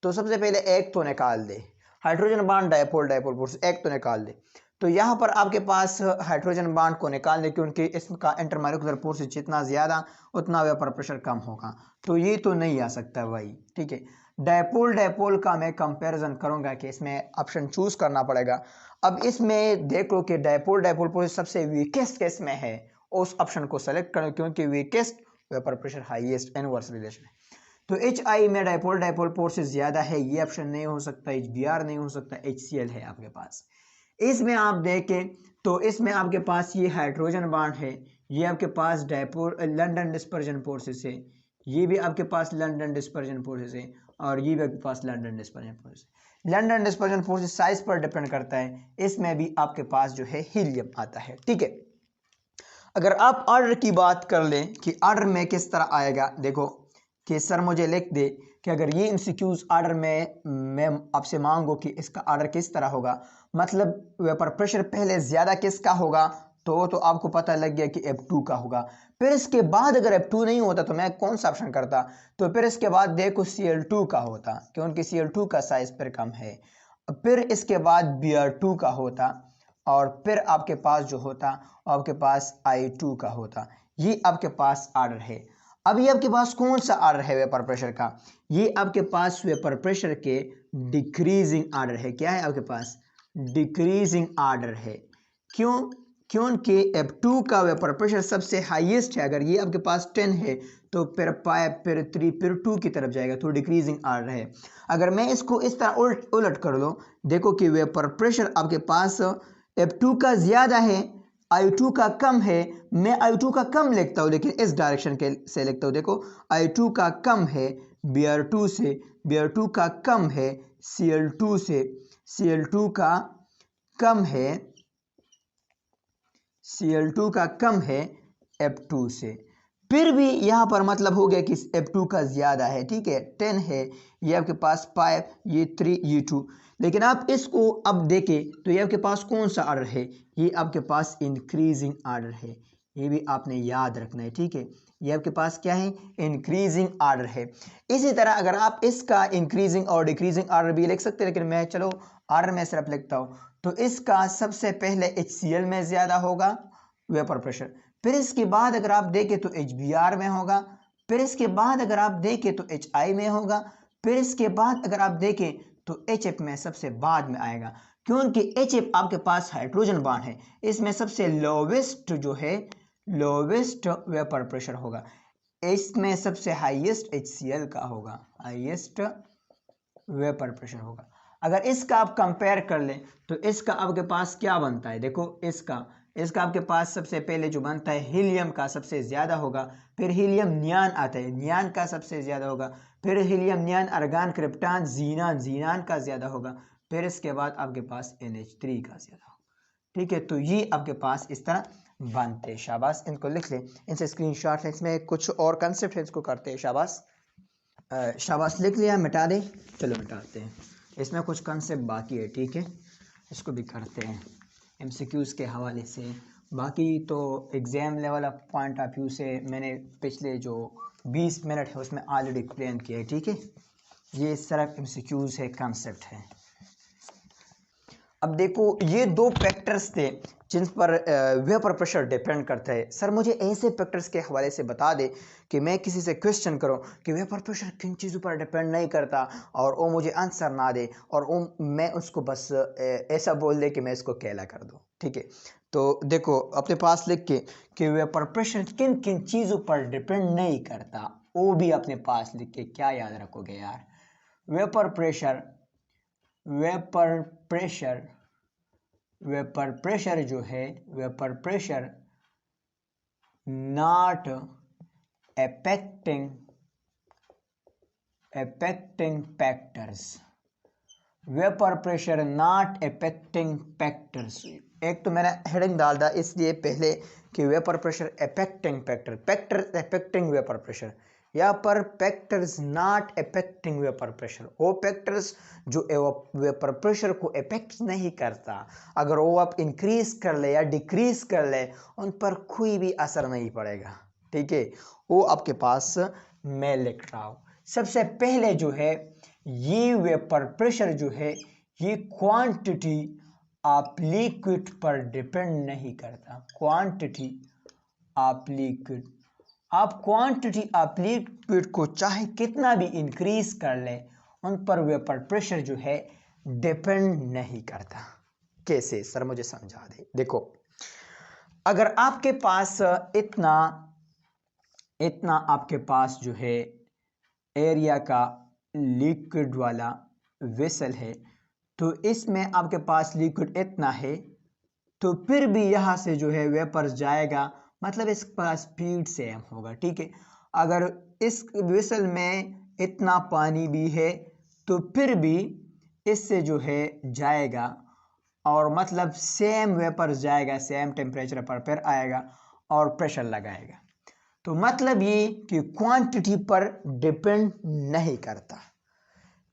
तो सबसे पहले एक तो निकाल दे, हाइड्रोजन बॉन्ड डायपोल फोर्स एक तो निकाल दे। तो यहाँ पर आपके पास हाइड्रोजन बॉन्ड को निकाल दे, क्योंकि इसका इंटरमॉलिक्यूलर फोर्स जितना ज़्यादा उतना वेपर प्रेशर कम होगा, तो ये तो नहीं आ सकता भाई। ठीक है, डायपोल का मैं कंपैरिजन करूंगा कि इसमें ऑप्शन चूज करना पड़ेगा। अब इसमें देखो कि डायपोल फोर्स सबसे वीकेस्ट केस में है, उस ऑप्शन को सेलेक्ट करो, क्योंकि weakest vapour pressure highest inverse relation है। तो HI में डायपोल फोर्स ज़्यादा है, ये ऑप्शन नहीं हो सकता, HBr नहीं हो सकता, HCl है आपके पास। इसमें आप देखें तो इसमें आपके पास ये हाइड्रोजन बॉन्ड है, ये आपके पास लंदन डिस्पर्जन फोर्सेस है, ये भी आपके पास लंदन डिस्पर्जन फोर्सेस है, और ये भी आपके पास London dispersion forces. London dispersion forces size पर डिपेंड करता है, इसमें भी आपके पास जो है हीलियम आता है। ठीक है, अगर आप ऑर्डर की बात कर लें कि ऑर्डर में किस तरह आएगा, देखो कि सर मुझे लिख दे कि अगर ये MCQs ऑर्डर में मैं आपसे मांगो कि इसका ऑर्डर किस तरह होगा, मतलब वेपर प्रेशर पहले ज़्यादा किसका होगा तो आपको पता लग गया कि F2 का होगा। फिर इसके बाद अगर F2 नहीं होता तो मैं कौन सा ऑप्शन करता, तो फिर इसके बाद देखो Cl2 का होता, क्योंकि Cl2 का साइज फिर कम है। फिर इसके बाद Br2 का होता, और फिर आपके पास जो होता आपके पास I2 का होता। ये आपके पास आर्डर है। अब ये आपके पास कौन सा आर्डर है वेपर प्रेशर का, ये आपके पास वेपर प्रेशर के डिक्रीजिंग आर्डर है। क्या है आपके पास, डिक्रीजिंग आर्डर है। क्यों, क्योंकि F2 का वेपर प्रेशर सबसे हाईएस्ट है। अगर ये आपके पास 10 है तो फिर 5 फिर 3 फिर 2 की तरफ जाएगा, तो डिक्रीजिंग आर्डर है। अगर मैं इसको इस तरह उलट कर दो, देखो कि वेपर प्रेशर आपके पास F2 का ज़्यादा है, I2 का कम है। मैं I2 का कम लिखता हूँ, लेकिन इस डायरेक्शन के से लिखता हूँ। देखो I2 का कम है Br2 से, Br2 का कम है Cl2 से, Cl2 का कम है, Cl2 का कम है F2 से। फिर भी यहाँ पर मतलब हो गया कि F2 का ज़्यादा है, ठीक है, 10 है, ये आपके पास 5, ये 3, ये 2। लेकिन आप इसको अब देखें तो ये आपके पास कौन सा आर्डर है, ये आपके पास इंक्रीजिंग आर्डर है। ये भी आपने याद रखना है, ठीक है, ये आपके पास क्या है, इंक्रीजिंग आर्डर है। इसी तरह अगर आप इसका इंक्रीजिंग और डिक्रीजिंग आर्डर भी लिख सकते हैं, लेकिन मैं चलो आर्डर में सिर्फ लिखता हूँ। तो इसका सबसे पहले HCl में ज़्यादा होगा वेपर प्रेशर, फिर इसके बाद अगर आप देखें तो HBr में होगा, फिर इसके बाद अगर आप देखें तो HI में होगा, फिर इसके बाद अगर आप देखें तो HF में सबसे बाद में आएगा, क्योंकि HF आपके पास हाइड्रोजन बॉन्ड है। इसमें सबसे लोवेस्ट जो है, लोवेस्ट वेपर प्रेशर होगा। इसमें सबसे हाईएस्ट HCl का होगा, हाईएस्ट वेपर प्रेशर होगा। अगर इसका आप कंपेयर कर लें तो इसका आपके पास क्या बनता है, देखो इसका आपके पास सबसे पहले जो बनता है हीलियम का सबसे ज़्यादा होगा, फिर हीलियम नियान आता है, नियान का सबसे ज़्यादा होगा, फिर helium नियान organ krypton xenon, xenon का ज़्यादा होगा, फिर इसके बाद आपके पास NH3 का ज़्यादा होगा, ठीक है। तो ये आपके पास इस तरह बनते हैं। शाबाश, इनको लिख लें, इनसे स्क्रीनशॉट लें। इसमें कुछ और कंसेप्ट है, इसको करते हैं। शाबाश, शाबाश, लिख लिया, मिटा दें, चलो मिटाते हैं। इसमें कुछ कंसेप्ट बाकी है, ठीक है, इसको भी करते हैं MCQs के हवाले से। बाकी तो exam level of point of view से मैंने पिछले जो 20 मिनट है उसमें ऑलरेडी एक्सप्लेन किया है, ठीक है। ये सिर्फ MCQs है, कंसेप्ट है। अब देखो ये दो फैक्टर्स थे जिन पर वेपर प्रेशर डिपेंड करता है। सर मुझे ऐसे फैक्टर्स के हवाले से बता दे कि मैं किसी से क्वेश्चन करूं कि वेपर प्रेशर किन चीज़ों पर डिपेंड नहीं करता, और वो मुझे आंसर ना दे, और वो मैं उसको बस ऐसा बोल दे कि मैं इसको कहला कर दूं, ठीक है। तो देखो अपने पास लिख के कि वेपर प्रेशर किन किन चीज़ों पर डिपेंड नहीं करता, वो भी अपने पास लिख के क्या याद रखोगे यार। Vapour pressure, vapour pressure, vapour pressure जो है, vapour pressure not affecting factors, vapour pressure not affecting factors. एक तो मैंने हेडिंग डाल दिया इसलिए पहले कि vapour pressure affecting factor, factors affecting vapour pressure, यहाँ पर factors not affecting vapour pressure, वो फैक्टर्स जो वेपर प्रेशर को अफेक्ट नहीं करता, अगर वो आप इंक्रीज कर ले या डिक्रीज कर ले उन पर कोई भी असर नहीं पड़ेगा, ठीक है। वो आपके पास मैं लिख रहा हूँ। सबसे पहले जो है ये वेपर प्रेशर जो है ये क्वांटिटी ऑफ लिक्विड पर डिपेंड नहीं करता, क्वांटिटी ऑफ लिक्विड। आप क्वांटिटी ऑफ लिक्विड को चाहे कितना भी इंक्रीज कर ले उन पर वेपर प्रेशर जो है डिपेंड नहीं करता। कैसे सर मुझे समझा दे। देखो अगर आपके पास इतना आपके पास जो है एरिया का लिक्विड वाला वेसल है, तो इसमें आपके पास लिक्विड इतना है, तो फिर भी यहाँ से जो है वेपर जाएगा, मतलब इसका स्पीड सेम होगा, ठीक है। अगर इस वेसल में इतना पानी भी है तो फिर भी इससे जो है जाएगा, और मतलब सेम वेपर जाएगा, सेम टेम्परेचर पर फिर आएगा और प्रेशर लगाएगा। तो मतलब ये कि क्वांटिटी पर डिपेंड नहीं करता।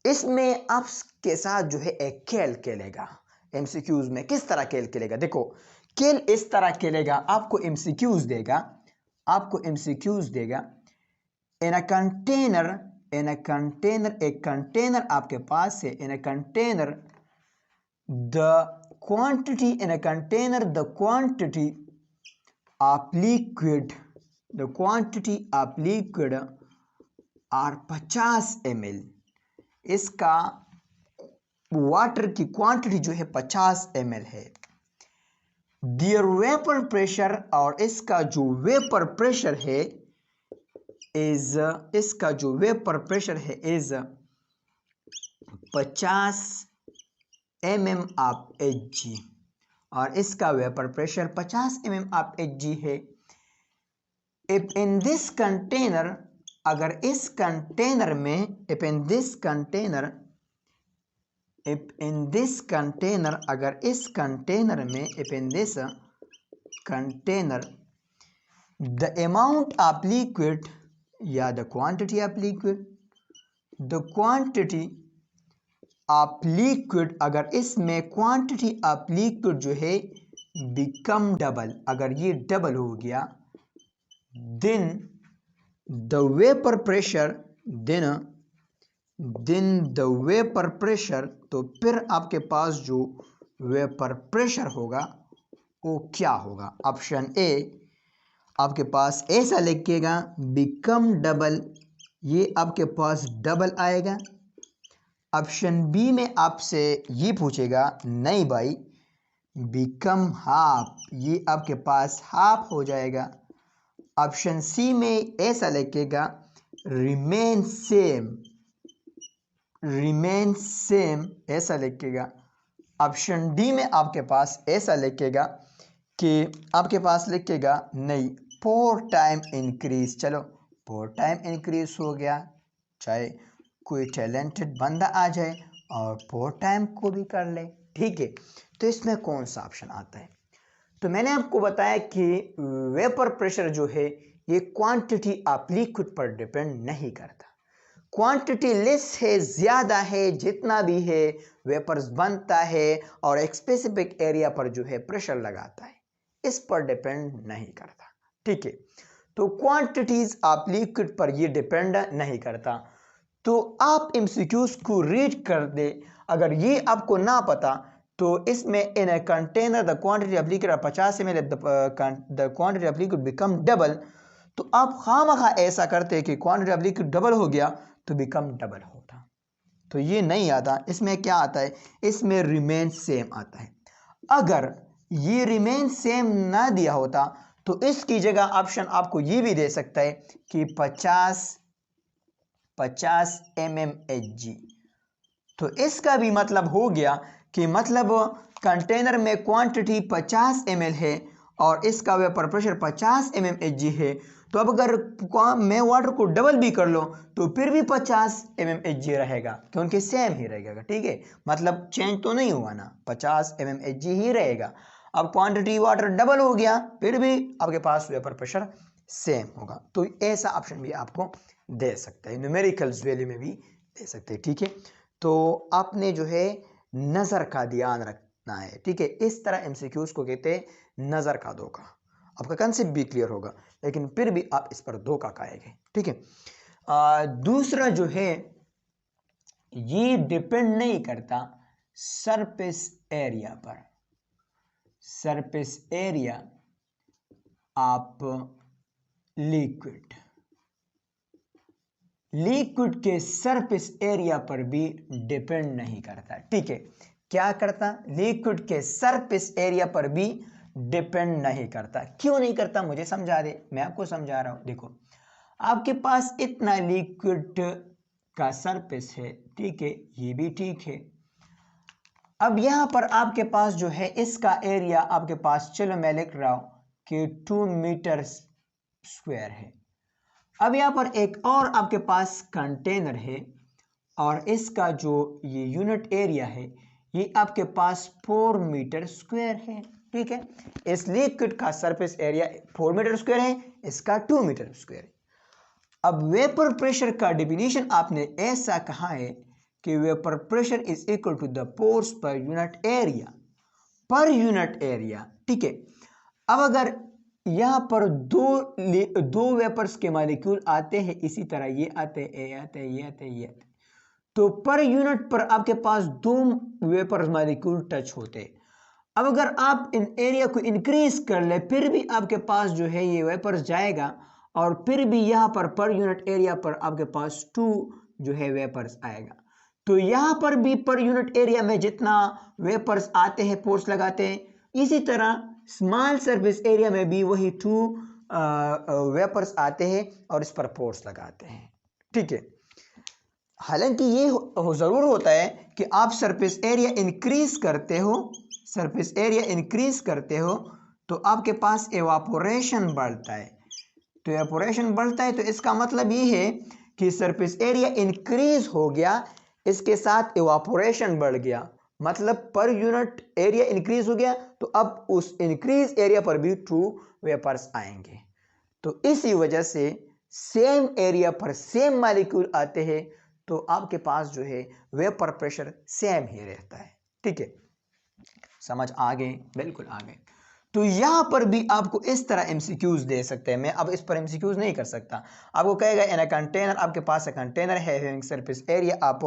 इसमें आपके साथ जो है एक खेल खेलेगा MCQs में। किस तरह खेल खेलेगा, देखो स्केल इस तरह खेलेगा, आपको एमसीक्यूज देगा, इन अ कंटेनर, एक कंटेनर आपके पास है, in a container the quantity, in a container the quantity of liquid, the quantity of liquid are 50 ml, इसका वाटर की क्वांटिटी जो है 50 ml है। दियर वेपर प्रेशर, और इसका जो वेपर प्रेशर है इज, इसका जो वेपर प्रेशर है इज 50 mm ऑफ Hg, और इसका vapour pressure 50 mm of Hg है। इफ इन दिस कंटेनर, अगर इस कंटेनर में, इफ इन दिस कंटेनर, अगर इस कंटेनर में, if in this container the amount of liquid, या the quantity of liquid, the quantity of liquid, अगर इसमें क्वांटिटी ऑफ लिक्विड जो है बिकम डबल, अगर ये डबल हो गया, then the vapour pressure, then the vapour pressure, तो फिर आपके पास जो वेपर प्रेशर होगा वो क्या होगा? ऑप्शन ए आपके पास ऐसा लिखिएगा, बिकम डबल, ये आपके पास डबल आएगा। ऑप्शन बी में आपसे ये पूछेगा, नहीं भाई, बिकम हाफ, ये आपके पास हाफ हो जाएगा। ऑप्शन सी में ऐसा लिखेगा, रिमेन सेम, ऐसा लिखेगा। ऑप्शन डी में आपके पास ऐसा लिखेगा कि आपके पास लिखेगा नहीं, फोर टाइम इंक्रीज। चलो, फोर टाइम इंक्रीज हो गया, चाहे कोई टैलेंटेड बंदा आ जाए और फोर टाइम को भी कर ले, ठीक है। तो इसमें कौन सा ऑप्शन आता है? तो मैंने आपको बताया कि वेपर प्रेशर जो है ये क्वांटिटी ऑफ लिक्विड पर डिपेंड नहीं करता। क्वांटिटी लेस है, ज़्यादा है, जितना भी है वेपर्स बनता है और एक स्पेसिफिक एरिया पर जो है प्रेशर लगाता है, इस पर डिपेंड नहीं करता, ठीक है। तो क्वांटिटीज ऑफ लिक्विड पर ये डिपेंड नहीं करता। तो आप एमसीक्यूज को रीड कर दे, अगर ये आपको ना पता तो इसमें in a container the quantity of liquid 50 ml, the quantity of liquid become double, तो आप खामखा ऐसा करते कि क्वांटिटी ऑफ लिक्विड डबल हो गया तो बिकम डबल होता, तो ये नहीं आता। इसमें क्या आता है? इसमें रिमेन सेम आता है। अगर ये रिमेन सेम ना दिया होता तो इसकी जगह ऑप्शन आपको ये भी दे सकता है कि 50 mmHg, तो इसका भी मतलब हो गया कि मतलब कंटेनर में क्वांटिटी 50 ml है और इसका वेपर प्रेशर 50 mmHg है। तो अब अगर मैं वाटर को डबल भी कर लो तो फिर भी 50 mmHg रहेगा, क्योंकि सेम ही रहेगा, ठीक है। मतलब चेंज तो नहीं हुआ ना, 50 mmHg ही रहेगा। अब क्वांटिटी वाटर डबल हो गया, फिर भी आपके पास वेपर प्रेशर सेम होगा। तो ऐसा ऑप्शन भी आपको दे सकता है, न्यूमेरिकल्स वैल्यू में भी दे सकते हैं, ठीक है। तो आपने जो है नज़र का ध्यान रखना है, ठीक है। इस तरह एमसीक्यूज को कहते हैं नज़र का धोखा। आपका कंसेप्ट भी क्लियर होगा, लेकिन फिर भी आप इस पर धोखा खाएंगे, ठीक है। दूसरा जो है, ये डिपेंड नहीं करता सरफेस एरिया पर, surface area of liquid, liquid के सरफेस एरिया पर भी डिपेंड नहीं करता, ठीक है। क्या करता? लिक्विड के सरफेस एरिया पर भी डिपेंड नहीं करता। क्यों नहीं करता मुझे समझा दे, मैं आपको समझा रहा हूं। देखो, आपके पास इतना लिक्विड का सरफेस है, ठीक है, ये भी ठीक है। अब यहां पर आपके पास जो है इसका एरिया आपके पास, चलो मैं लिख रहा हूं कि 2 मीटर स्क्वायर है। अब यहां पर एक और आपके पास कंटेनर है और इसका जो ये यूनिट एरिया है ये आपके पास 4 मीटर स्क्वायर है, ठीक है। इस लिक्विड का सरफेस एरिया 4 मीटर स्क्वायर है, इसका 2 मीटर स्क्वायर है। अब वेपर प्रेशर का डेफिनेशन आपने ऐसा कहा है कि vapour pressure is equal to the force per unit area, per unit area, ठीक है। अब अगर यहाँ पर दो वेपर्स के मॉलिक्यूल आते हैं, इसी तरह ये आते हैं, ये आते हैं, ये आते हैं, ये आते हैं, तो पर यूनिट पर आपके पास दो वेपर्स मॉलिक्यूल टच होते हैं। अब अगर आप इन एरिया को इंक्रीज कर ले फिर भी आपके पास जो है ये वेपर्स जाएगा, और फिर भी यहाँ पर यूनिट एरिया पर आपके पास 2 जो है वेपर्स आएगा। तो यहाँ पर भी पर यूनिट एरिया में जितना वेपर्स आते हैं पोर्स लगाते हैं, इसी तरह स्मॉल सरफेस एरिया में भी वही 2 वेपर्स आते हैं और इस पर पोर्स लगाते हैं। ठीक है। हालांकि ये ज़रूर होता है कि आप सरफेस एरिया इंक्रीज करते हो, सरफेस एरिया इंक्रीज करते हो तो आपके पास एवापोरेशन बढ़ता है। तो एवापोरेशन बढ़ता है तो इसका मतलब ये है कि सरफेस एरिया इंक्रीज हो गया, इसके साथ एवापोरेशन बढ़ गया, मतलब पर यूनिट एरिया इंक्रीज हो गया तो अब उस इंक्रीज एरिया पर भी 2 वेपर्स आएंगे। तो इसी वजह से सेम एरिया पर सेम मॉलिक्यूल आते हैं तो आपके पास जो है वेपर प्रेशर सेम ही रहता है। ठीक है, समझ आ गए? बिल्कुल आ गए। तो यहां पर भी आपको इस तरह एमसीक्यूज दे सकते हैं। मैं अब इस पर एमसीक्यूज नहीं कर सकता। आपको कहेगा इन अ कंटेनर, आपके पास एक कंटेनर है हैविंग सरफेस एरिया आप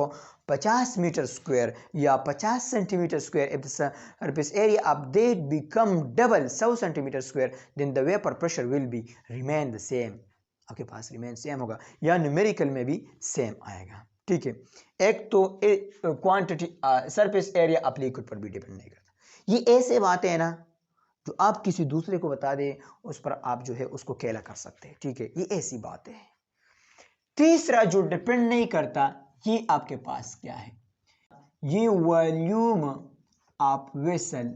50 मीटर स्क्वायर या 50 centimetre square, if the surface area of that become double 100 centimetre square then the vapour pressure will be remain the same. आपके पास रिमेन सेम होगा या न्यूमेरिकल में भी सेम आएगा। ठीक है, एक तो quantity surface area of liquid पर भी डिपेंड नहीं करता। ये ऐसे बातें हैं ना जो आप किसी दूसरे को बता दें उस पर आप जो है उसको केला कर सकते हैं। ठीक है, ये ऐसी बातें हैं। तीसरा जो डिपेंड नहीं करता ये आपके पास क्या है, ये volume of vessel,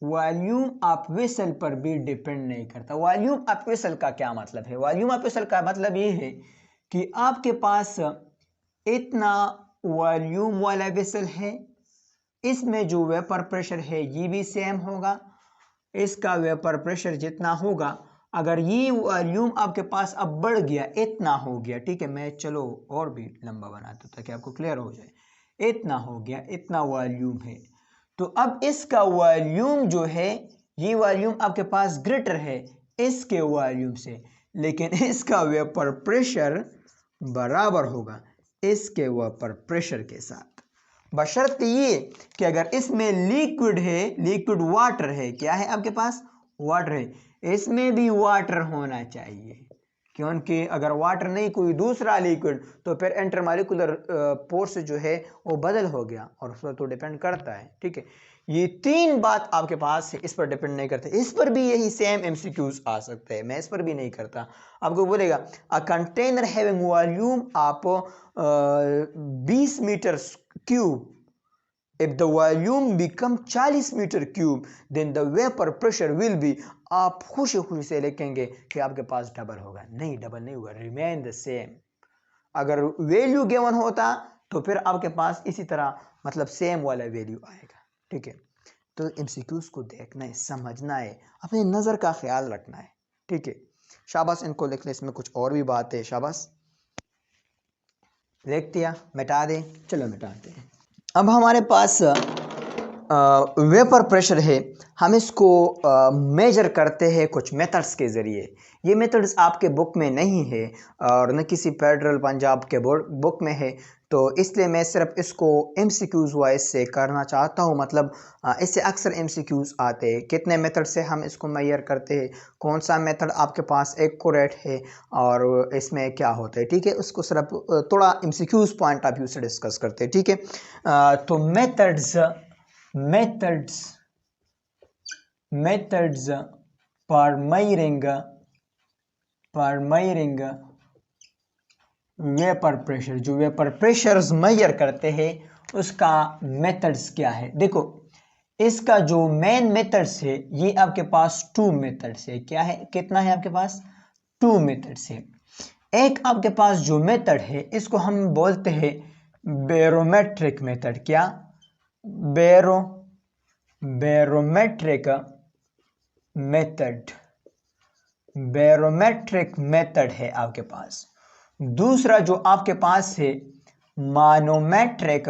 volume of vessel पर भी डिपेंड नहीं करता। वॉल्यूम ऑफ वेसल का क्या मतलब है? वॉल्यूम ऑफ वेसल का मतलब ये है कि आपके पास इतना वॉल्यूम वाला वेसल है, इसमें जो वेपर प्रेशर है ये भी सेम होगा, इसका वेपर प्रेशर जितना होगा, अगर ये वॉल्यूम आपके पास अब बढ़ गया, इतना हो गया, ठीक है, मैं चलो और भी लंबा बनाता हूं ताकि आपको क्लियर हो जाए, इतना हो गया, इतना वॉल्यूम है, तो अब इसका वॉल्यूम जो है, ये वॉल्यूम आपके पास ग्रेटर है इसके वॉल्यूम से, लेकिन इसका वेपर प्रेशर बराबर होगा इसके वेपर प्रेशर के साथ, बशर्ते ये कि अगर इसमें लिक्विड है, लिक्विड वाटर है, क्या है आपके पास? वाटर है, इसमें भी वाटर होना चाहिए, क्योंकि अगर वाटर नहीं कोई दूसरा लिक्विड तो फिर इंटरमॉलिक्यूलर फोर्स जो है वो बदल हो गया और उस पर तो डिपेंड करता है। ठीक है, ये 3 बात आपके पास है, इस पर डिपेंड नहीं करते। इस पर भी यही सेम एमसीक्यूज आ सकते हैं, मैं इस पर भी नहीं करता। आपको बोलेगा a container having volume of 20 metre cube, if the volume become 40 metre cube then the vapor pressure will be, आप खुशी खुशी से लिखेंगे कि आपके पास डबल होगा, नहीं डबल नहीं होगा, remain the same। अगर वैल्यू गिवन होता तो फिर आपके पास इसी तरह मतलब सेम वाला वैल्यू आएगा। ठीक है, तो एमसीक्यूज को देखना है, समझना है, अपनी नज़र का ख्याल रखना है। ठीक है, शाबाश, इनको लिख ले, इसमें कुछ और भी बात है, शाबाश, लिख दिया, मिटा दे, चलो मिटाते हैं। अब हमारे पास वेपर प्रेशर है, हम इसको मेजर करते हैं कुछ मेथड्स के ज़रिए। ये मेथड्स आपके बुक में नहीं है और न किसी फेडरल पंजाब के बुक में है, तो इसलिए मैं सिर्फ इसको एमसीक्यूज़ वाइज से करना चाहता हूँ। मतलब इससे अक्सर एमसीक्यूज़ आते हैं, कितने मेथड से हम इसको मेजर करते हैं, कौन सा मेथड आपके पास एक्यूरेट है और इसमें क्या होता है। ठीक है, उसको सिर्फ थोड़ा एमसीक्यूज़ पॉइंट ऑफ व्यू से डिस्कस करते हैं। ठीक है, तो methods for measuring vapour pressure, जो वेपर प्रेशर्स मेजर करते हैं उसका मेथड्स क्या है। देखो, इसका जो मेन मेथड्स है ये आपके पास 2 मेथड्स है। क्या है, कितना है आपके पास? 2 मेथड्स है। एक आपके पास जो मेथड है इसको हम बोलते हैं बैरोमेट्रिक मेथड। क्या? बैरोमेट्रिक मेथड है आपके पास। दूसरा जो आपके पास है मानोमेट्रिक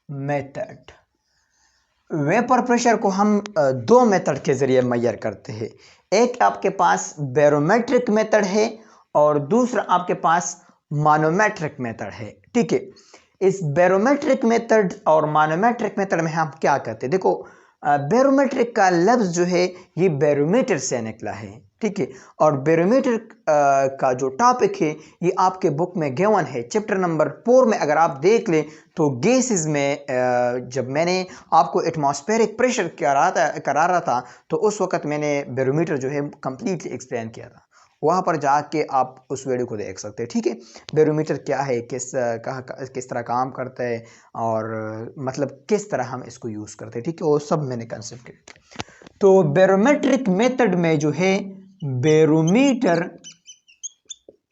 मेथड। वेपर प्रेशर को हम दो मेथड के ज़रिए मेजर करते हैं। एक आपके पास बैरोमेट्रिक मेथड है और दूसरा आपके पास मानोमेट्रिक मेथड है। ठीक है, इस बैरोमेट्रिक मेथड और मानोमेट्रिक मेथड में हम क्या करते हैं, देखो बैरोमेट्रिक का लफ्ज़ जो है ये बैरोमीटर से निकला है। ठीक है, और बैरोमीटर का जो टॉपिक है ये आपके बुक में गिवन है, चैप्टर नंबर 4 में अगर आप देख लें तो गैसेस में जब मैंने आपको एटमॉस्फेरिक प्रेशर करा रहा था तो उस वक्त मैंने बैरोमीटर जो है कंप्लीटली एक्सप्लेन किया था। वहाँ पर जाके आप उस वीडियो को देख सकते हैं। ठीक है, बैरोमीटर क्या है, किस तरह काम करता है और मतलब किस तरह हम इसको यूज़ करते हैं। ठीक है, वो सब मैंने कंसेप्ट किया। तो बैरोमेट्रिक मेथड में जो है बैरोमीटर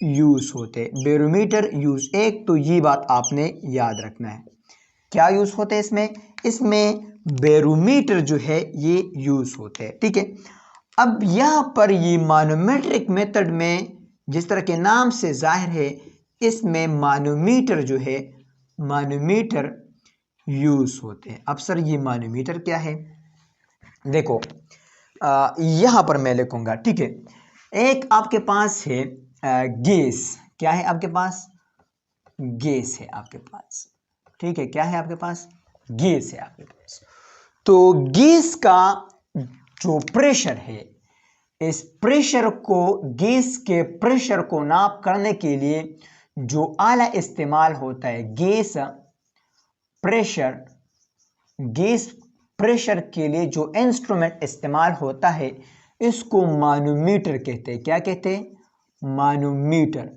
यूज़ होते हैं। बैरोमीटर यूज़, एक तो ये बात आपने याद रखना है, क्या यूज़ होते हैं इसमें, इसमें बैरोमीटर जो है ये यूज़ होते हैं। ठीक है, अब यहाँ पर ये मानोमेट्रिक मेथड में जिस तरह के नाम से जाहिर है इसमें मानोमीटर जो है मानोमीटर यूज़ होते हैं। अब सर ये मानोमीटर क्या है, देखो यहाँ पर मैं लिखूंगा। ठीक है, एक आपके पास है गैस, क्या है आपके पास, गैस है आपके पास। ठीक है, क्या है आपके पास, गैस है आपके पास। तो गैस का जो प्रेशर है, इस प्रेशर को, गैस के प्रेशर को नाप करने के लिए जो आला इस्तेमाल होता है, गैस प्रेशर के लिए जो इंस्ट्रूमेंट इस्तेमाल होता है इसको मानोमीटर कहते हैं। क्या कहते हैं, मानोमीटर।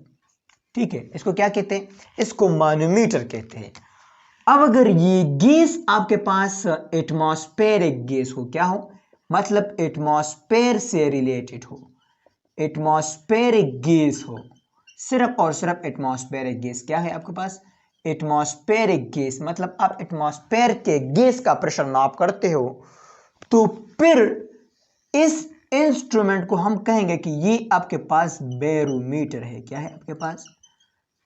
ठीक है, इसको क्या कहते हैं, इसको मानोमीटर कहते हैं। अब अगर ये गैस आपके पास एटमॉस्फेरिक गैस हो, क्या हो, मतलब एटमॉस्फेयर से रिलेटेड हो, एटमॉस्फेरिक गैस हो, सिर्फ और सिर्फ एटमॉस्फेरिक गैस, क्या है आपके पास, एटमॉस्फेरिक गैस, मतलब आप एटमॉस्फेयर के गैस का प्रेशर नाप करते हो, तो फिर इस इंस्ट्रूमेंट को हम कहेंगे कि ये आपके पास बैरोमीटर है। क्या है आपके पास,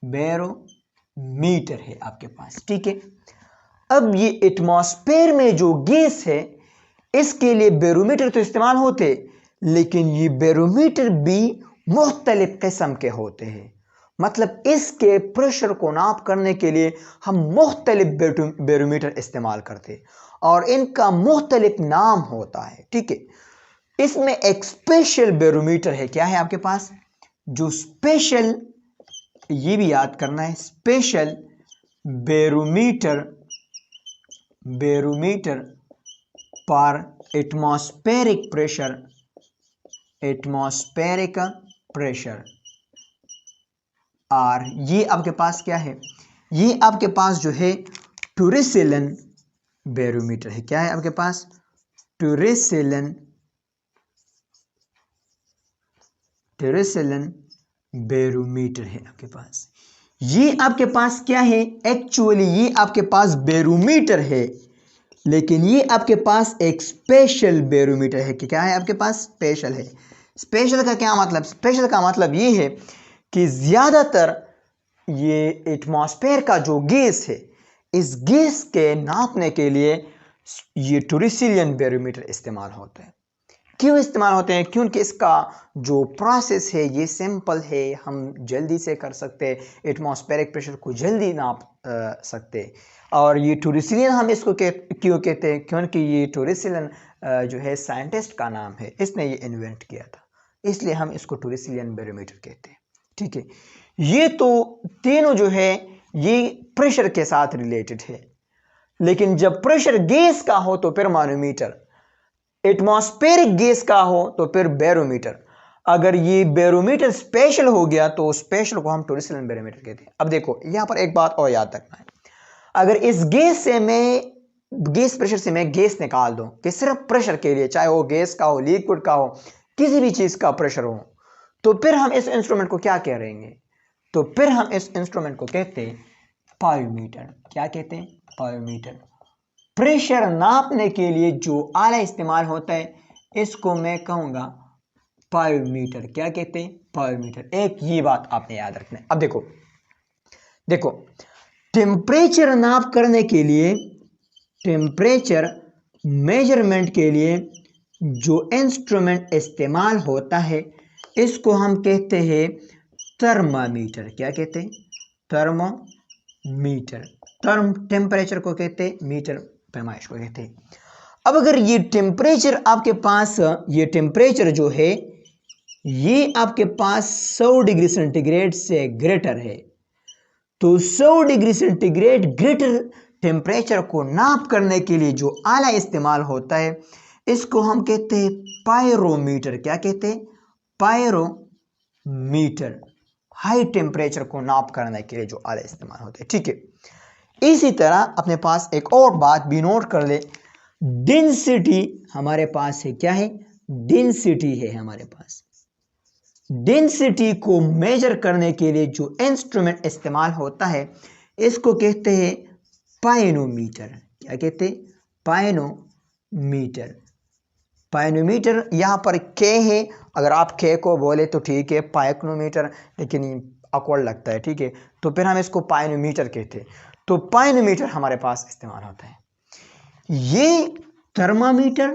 बैरोमीटर है आपके पास। ठीक है, अब ये एटमॉस्फेयर में जो गैस है इसके लिए बैरोमीटर तो इस्तेमाल होते, लेकिन ये बैरोमीटर भी मुख्तलिफ किस्म के होते हैं, मतलब इसके प्रेशर को नाप करने के लिए हम मुख्तलिफ बैरोमीटर इस्तेमाल करते और इनका मुख्तलिफ नाम होता है। ठीक है, इसमें एक स्पेशल बैरोमीटर है, क्या है आपके पास, जो स्पेशल, ये भी याद करना है, स्पेशल बैरोमीटर पर एटमॉस्फेरिक प्रेशर आर, ये आपके पास क्या है, ये आपके पास जो है टूरिसिलन बैरोमीटर है। क्या है आपके पास, टूरिसिलन बैरोमीटर है आपके पास। ये आपके पास क्या है, एक्चुअली ये आपके पास बैरोमीटर है, लेकिन ये आपके पास एक स्पेशल बैरोमीटर है। कि क्या है आपके पास, स्पेशल है। स्पेशल का क्या मतलब, स्पेशल का मतलब ये है कि ज़्यादातर ये एटमॉस्फेयर का जो गैस है, इस गैस के नापने के लिए ये टूरिसिलियन बैरोमीटर इस्तेमाल होता है। क्यों इस्तेमाल होते हैं, क्योंकि इसका जो प्रोसेस है ये सिंपल है, हम जल्दी से कर सकते, एटमॉस्फेरिक प्रेशर को जल्दी नाप सकते। और ये टूरिसिलियन हम इसको क्यों कहते हैं, क्योंकि ये टूरिसिलियन जो है साइंटिस्ट का नाम है, इसने ये इन्वेंट किया था, इसलिए हम इसको टूरिसिलियन बैरोमीटर कहते हैं। ठीक है, ये तो तीनों जो है ये प्रेशर के साथ रिलेटेड है, लेकिन जब प्रेशर गैस का हो तो फिर मानोमीटर, एटमॉस्फेरिक गैस का हो तो फिर बैरोमीटर, अगर ये बैरोमीटर स्पेशल हो गया तो स्पेशल को हम टूरिसिलियन बैरोमीटर कहते हैं। अब देखो यहां पर एक बात और याद रखना है, अगर इस गैस से मैं, गैस प्रेशर से मैं गैस निकाल दूं कि सिर्फ प्रेशर के लिए, चाहे वो गैस का हो, लिक्विड का हो, किसी भी चीज का प्रेशर हो, तो फिर हम इस इंस्ट्रूमेंट को क्या कह रहेंगे, तो फिर हम इस इंस्ट्रूमेंट को कहते हैं पायोमीटर। क्या कहते हैं, पायोमीटर। प्रेशर नापने के लिए जो आला इस्तेमाल होता है इसको मैं कहूंगा पायोमीटर। क्या कहते हैं, पायोमीटर। एक ये बात आपने याद रखना है। अब देखो टेम्परेचर नाप करने के लिए, टेम्परेचर मेजरमेंट के लिए जो इंस्ट्रूमेंट इस्तेमाल होता है इसको हम कहते हैं थर्मामीटर। क्या कहते हैं? थर्मोमीटर। टेम्परेचर को कहते हैं, मीटर पैमाइश को कहते हैं। अब अगर ये टेम्परेचर आपके पास, ये टेम्परेचर जो है ये आपके पास 100 डिग्री सेंटीग्रेड से ग्रेटर है, तो 100 डिग्री सेंटीग्रेड ग्रेटर टेम्परेचर को नाप करने के लिए जो आला इस्तेमाल होता है इसको हम कहते हैं पायरोमीटर। क्या कहते हैं? पायरोमीटर। हाई टेम्परेचर को नाप करने के लिए जो आला इस्तेमाल होता है। ठीक है। इसी तरह अपने पास एक और बात भी नोट कर ले, डेंसिटी हमारे पास है। क्या है? डेंसिटी है हमारे पास। डेंसिटी को मेजर करने के लिए जो इंस्ट्रूमेंट इस्तेमाल होता है इसको कहते हैं पाइनोमीटर। क्या कहते हैं? पाइनोमीटर। पाइनोमीटर यहाँ पर के है, अगर आप के को बोले तो ठीक है, पाइक्नोमीटर लेकिन awkward लगता है। ठीक है, तो फिर हम इसको पाइनोमीटर कहते हैं। तो पाइनोमीटर हमारे पास इस्तेमाल होता है। ये थर्मामीटर,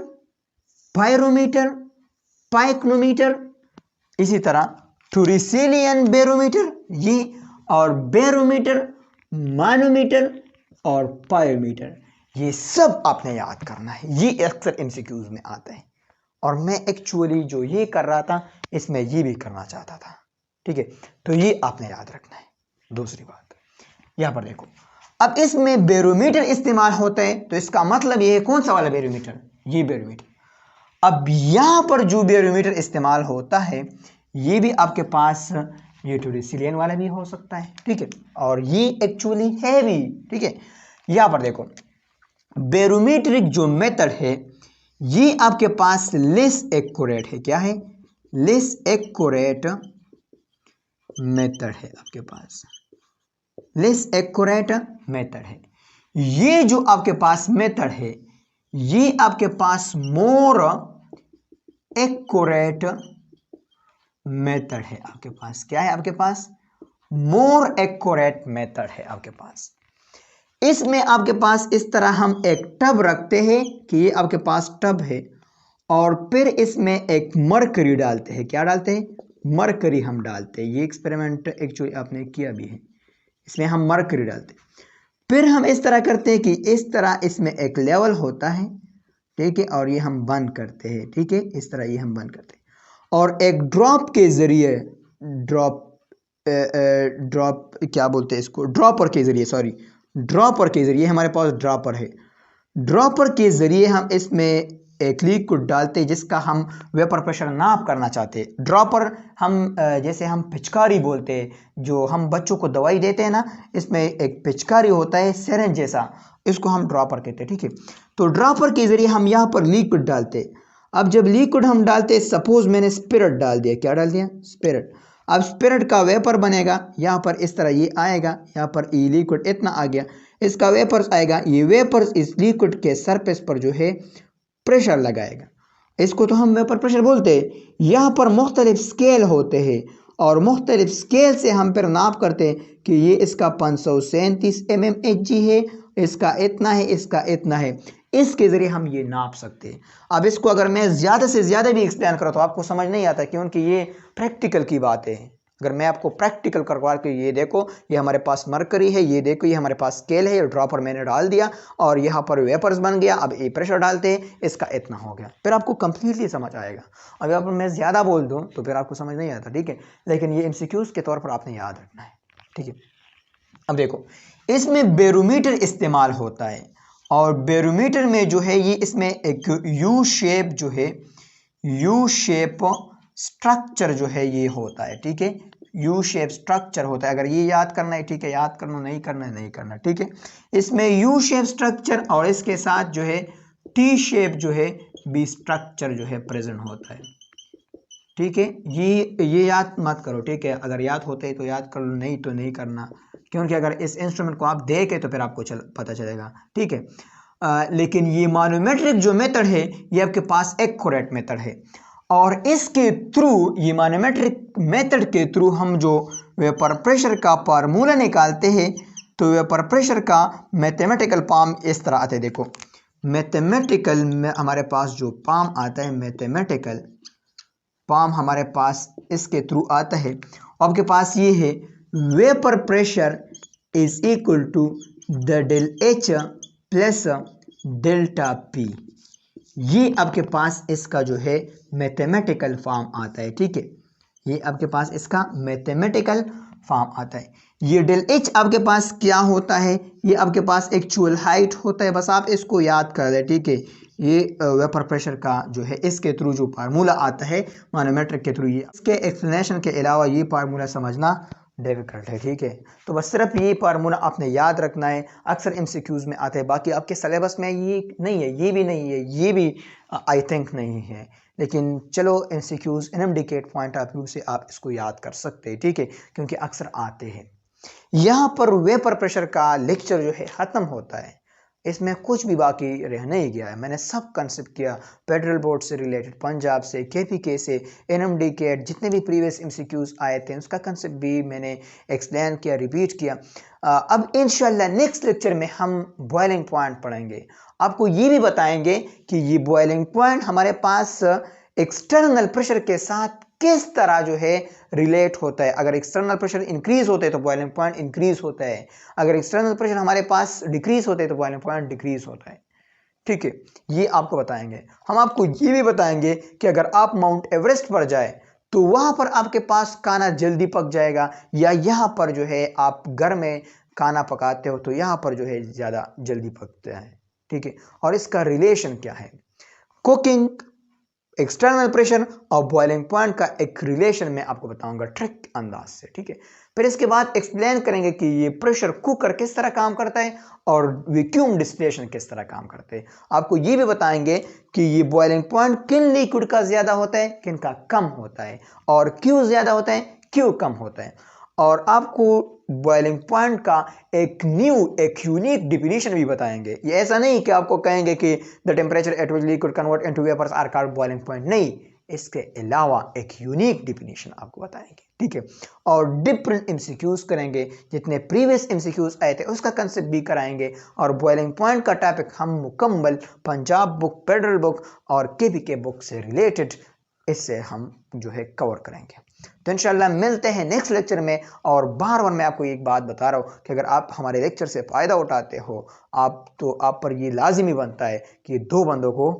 पायरोमीटर, पाइक्नोमीटर, इसी तरह टूरिसिलियन बैरोमीटर ये, और बैरोमीटर, मानोमीटर और पायोमीटर, ये सब आपने याद करना है। ये अक्सर एमसीक्यूज में आता है और मैं एक्चुअली जो ये कर रहा था इसमें ये भी करना चाहता था। ठीक है, तो ये आपने याद रखना है। दूसरी बात यहां पर देखो, अब इसमें बैरोमीटर इस्तेमाल होता है तो इसका मतलब ये है कौन सा वाला बैरोमीटर? ये बैरोमीटर। अब यहां पर जो बैरोमीटर इस्तेमाल होता है ये भी आपके पास ये टूरिसिलियन वाला भी हो सकता है। ठीक है, और ये एक्चुअली है भी। ठीक है, यहां पर देखो बैरोमीट्रिक जो मेथड है ये आपके पास लेस एक्यूरेट है। क्या है? लेस एक्यूरेट मेथड है आपके पास। लेस एक्यूरेट मेथड है। ये जो आपके पास मेथड है ये आपके पास मोर एक्यूरेट मेथड है आपके पास। क्या है आपके पास? मोर एक्यूरेट मेथड है आपके पास। इसमें आपके पास इस तरह हम एक टब रखते हैं कि ये आपके पास टब है और फिर इसमें एक मरकरी डालते हैं। क्या डालते हैं? मरकरी हम डालते हैं। ये एक्सपेरिमेंट एक्चुअली आपने किया भी है। इसमें हम मरकरी डालते हैं, फिर हम इस तरह करते हैं कि इस तरह इसमें एक लेवल होता है। ठीक है, और ये हम बंद करते हैं। ठीक है, इस तरह ये हम बंद करते हैं और एक ड्रॉप के जरिए, ड्रॉप क्या बोलते हैं इसको, ड्रॉपर के जरिए, सॉरी ड्रॉपर के जरिए, हमारे पास ड्रॉपर है। ड्रॉपर के जरिए हम इसमें एक लिक्विड डालते हैं जिसका हम वेपर प्रेशर नाप करना चाहते हैं। ड्रॉपर हम जैसे हम पिचकारी बोलते हैं, जो हम बच्चों को दवाई देते हैं ना, इसमें एक पिचकारी होता है सिरिंज जैसा, इसको हम ड्रॉपर कहते हैं। ठीक है, तो ड्रॉपर के जरिए हम यहाँ पर लिक्विड डालते हैं। अब जब लिक्विड हम डालते हैं, सपोज मैंने स्पिरिट डाल दिया। क्या डाल दिया? स्पिरिट। अब स्पिरिट का वेपर बनेगा, यहाँ पर इस तरह ये आएगा, यहाँ पर ये लिक्विड इतना आ गया, इसका वेपर्स आएगा। ये वेपर्स इस लिक्विड के सरफेस पर जो है प्रेशर लगाएगा, इसको तो हम वेपर प्रेशर बोलते हैं। यहाँ पर मुख्तलिफ स्केल होते हैं और मुख्तलिफ स्केल से हम फिर नाप करते हैं कि ये इसका 537 mmHg है, इसका इतना है, इसका इतना है। इसके ज़रिए हम ये नाप सकते हैं। अब इसको अगर मैं ज़्यादा से ज़्यादा भी एक्सप्लेन करूँ तो आपको समझ नहीं आता, क्योंकि ये प्रैक्टिकल की बातें हैं। अगर मैं आपको प्रैक्टिकल करवा के ये देखो, ये हमारे पास मरकरी है, ये देखो ये हमारे पास स्केल है, ड्रॉपर मैंने डाल दिया और यहाँ पर वेपर्स बन गया, अब ये प्रेशर डालते हैं, इसका इतना हो गया, फिर आपको कंप्लीटली समझ आएगा। अगर आप मैं ज़्यादा बोल दूँ तो फिर आपको समझ नहीं आता। ठीक है, लेकिन ये MCQs के तौर पर आपने याद रखना है। ठीक है, अब देखो इसमें बैरोमीटर इस्तेमाल होता है और बैरोमीटर में जो है ये इसमें एक यू शेप जो है, यू शेप स्ट्रक्चर जो है ये होता है। ठीक है, यू शेप स्ट्रक्चर होता है। अगर ये याद करना है ठीक है, याद करना, नहीं करना है नहीं करना। ठीक है, इसमें यू शेप स्ट्रक्चर और इसके साथ जो है टी शेप जो है बी स्ट्रक्चर जो है प्रेजेंट होता है। ठीक है, ये याद मत करो। ठीक है, अगर याद होते है तो याद कर लो, नहीं तो नहीं करना, क्योंकि अगर इस इंस्ट्रूमेंट को आप देखें तो फिर आपको पता चलेगा। ठीक है, लेकिन ये मानोमेट्रिक जो मेथड है ये आपके पास एक्यूरेट मेथड है और इसके थ्रू, ये मानोमेट्रिक मेथड के थ्रू हम जो वेपर प्रेशर का फार्मूला निकालते हैं तो वेपर प्रेशर का मैथमेटिकल फॉर्म इस तरह आते हैं। देखो मैथमेटिकल में हमारे पास जो पाम आता है, मैथमेटिकल पाम हमारे पास इसके थ्रू आता है। आपके पास ये है vapour pressure is equal to the del H plus delta P. ये आपके पास इसका जो है मैथमेटिकल फॉर्म आता है, ठीक है। ये आपके पास इसका मैथमेटिकल फॉर्म आता है। ये डेल एच आपके पास क्या होता है, ये आपके पास एक्चुअल हाइट होता है, बस आप इसको याद कर लें, ठीक है। ये वेपर प्रेशर का जो है इसके थ्रू जो फार्मूला आता है मैनोमेट्रिक के थ्रू, ये इसके एक्सप्लेनेशन के अलावा ये फार्मूला समझना डिफिकल्ट है, ठीक है। तो बस सिर्फ ये फार्मूला आपने याद रखना है, अक्सर एमसीक्यूज में आते हैं, बाकी आपके सिलेबस में ये नहीं है, ये भी नहीं है, ये भी आई थिंक नहीं है, लेकिन चलो एमसीक्यूज इनडिकेट पॉइंट ऑफ व्यू से आप इसको याद कर सकते हैं, ठीक है, क्योंकि अक्सर आते हैं। यहाँ पर वेपर प्रेशर का लेक्चर जो है ख़त्म होता है, इसमें कुछ भी बाकी रह नहीं गया है। मैंने सब कंसेप्ट किया, फेडरल बोर्ड से रिलेटेड, पंजाब से, केपीके से, एनएमडी के जितने भी प्रीवियस एमसीक्यूज आए थे उसका कंसेप्ट भी मैंने एक्सप्लेन किया, रिपीट किया। अब इंशाल्लाह नेक्स्ट लेक्चर में हम बॉइलिंग पॉइंट पढ़ेंगे, आपको ये भी बताएंगे कि ये बॉइलिंग पॉइंट हमारे पास एक्सटर्नल प्रेशर के साथ किस तरह जो है रिलेट होता है। अगर एक्सटर्नल प्रेशर इंक्रीज होता है तो बॉइलिंग पॉइंट इंक्रीज होता है, अगर एक्सटर्नल प्रेशर हमारे पास डिक्रीज होता है तो बॉइलिंग पॉइंट डिक्रीज होता है, ठीक है। ये आपको बताएंगे। हम आपको ये भी बताएंगे कि अगर आप माउंट एवरेस्ट पर जाए तो वहां पर आपके पास खाना जल्दी पक जाएगा, या यहाँ पर जो है आप घर में खाना पकाते हो तो यहाँ पर जो है ज़्यादा जल्दी पकता है, ठीक है। और इसका रिलेशन क्या है, कुकिंग, एक्सटर्नल प्रेशर और बॉइलिंग पॉइंट का एक रिलेशन मैं आपको बताऊंगा ट्रिक अंदाज से, ठीक है। फिर इसके बाद एक्सप्लेन करेंगे कि ये प्रेशर कुकर किस तरह काम करता है और वैक्यूम डिस्टिलेशन किस तरह काम करते हैं। आपको ये भी बताएंगे कि ये बॉइलिंग पॉइंट किन लिक्विड का ज्यादा होता है, किन का कम होता है, और क्यों ज्यादा होता है, क्यों कम होता है। और आपको बॉइलिंग पॉइंट का एक यूनिक डिफिनीशन भी बताएंगे। ये ऐसा नहीं कि आपको कहेंगे कि the temperature at which liquid convert into vapours are called boiling point, नहीं, इसके अलावा एक यूनिक डिफिनीशन आपको बताएंगे, ठीक है। और डिफरेंट एमसीक्यूज करेंगे, जितने प्रीवियस एमसीक्यूज आए थे उसका कंसेप्ट भी कराएंगे। और बॉइलिंग पॉइंट का टॉपिक हम मुकम्मल पंजाब बुक, फेडरल बुक और केपीके बुक से रिलेटेड इससे हम जो है कवर करेंगे। तो इंशाल्लाह मिलते हैं नेक्स्ट लेक्चर में। और बार बार मैं आपको एक बात बता रहा हूँ कि अगर आप हमारे लेक्चर से फ़ायदा उठाते हो आप पर ये लाजिमी बनता है कि 2 बंदों को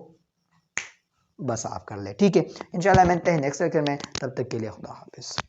बस आप कर ले, ठीक है। इंशाल्लाह मिलते हैं नेक्स्ट लेक्चर में, तब तक के लिए खुदा हाफिज़।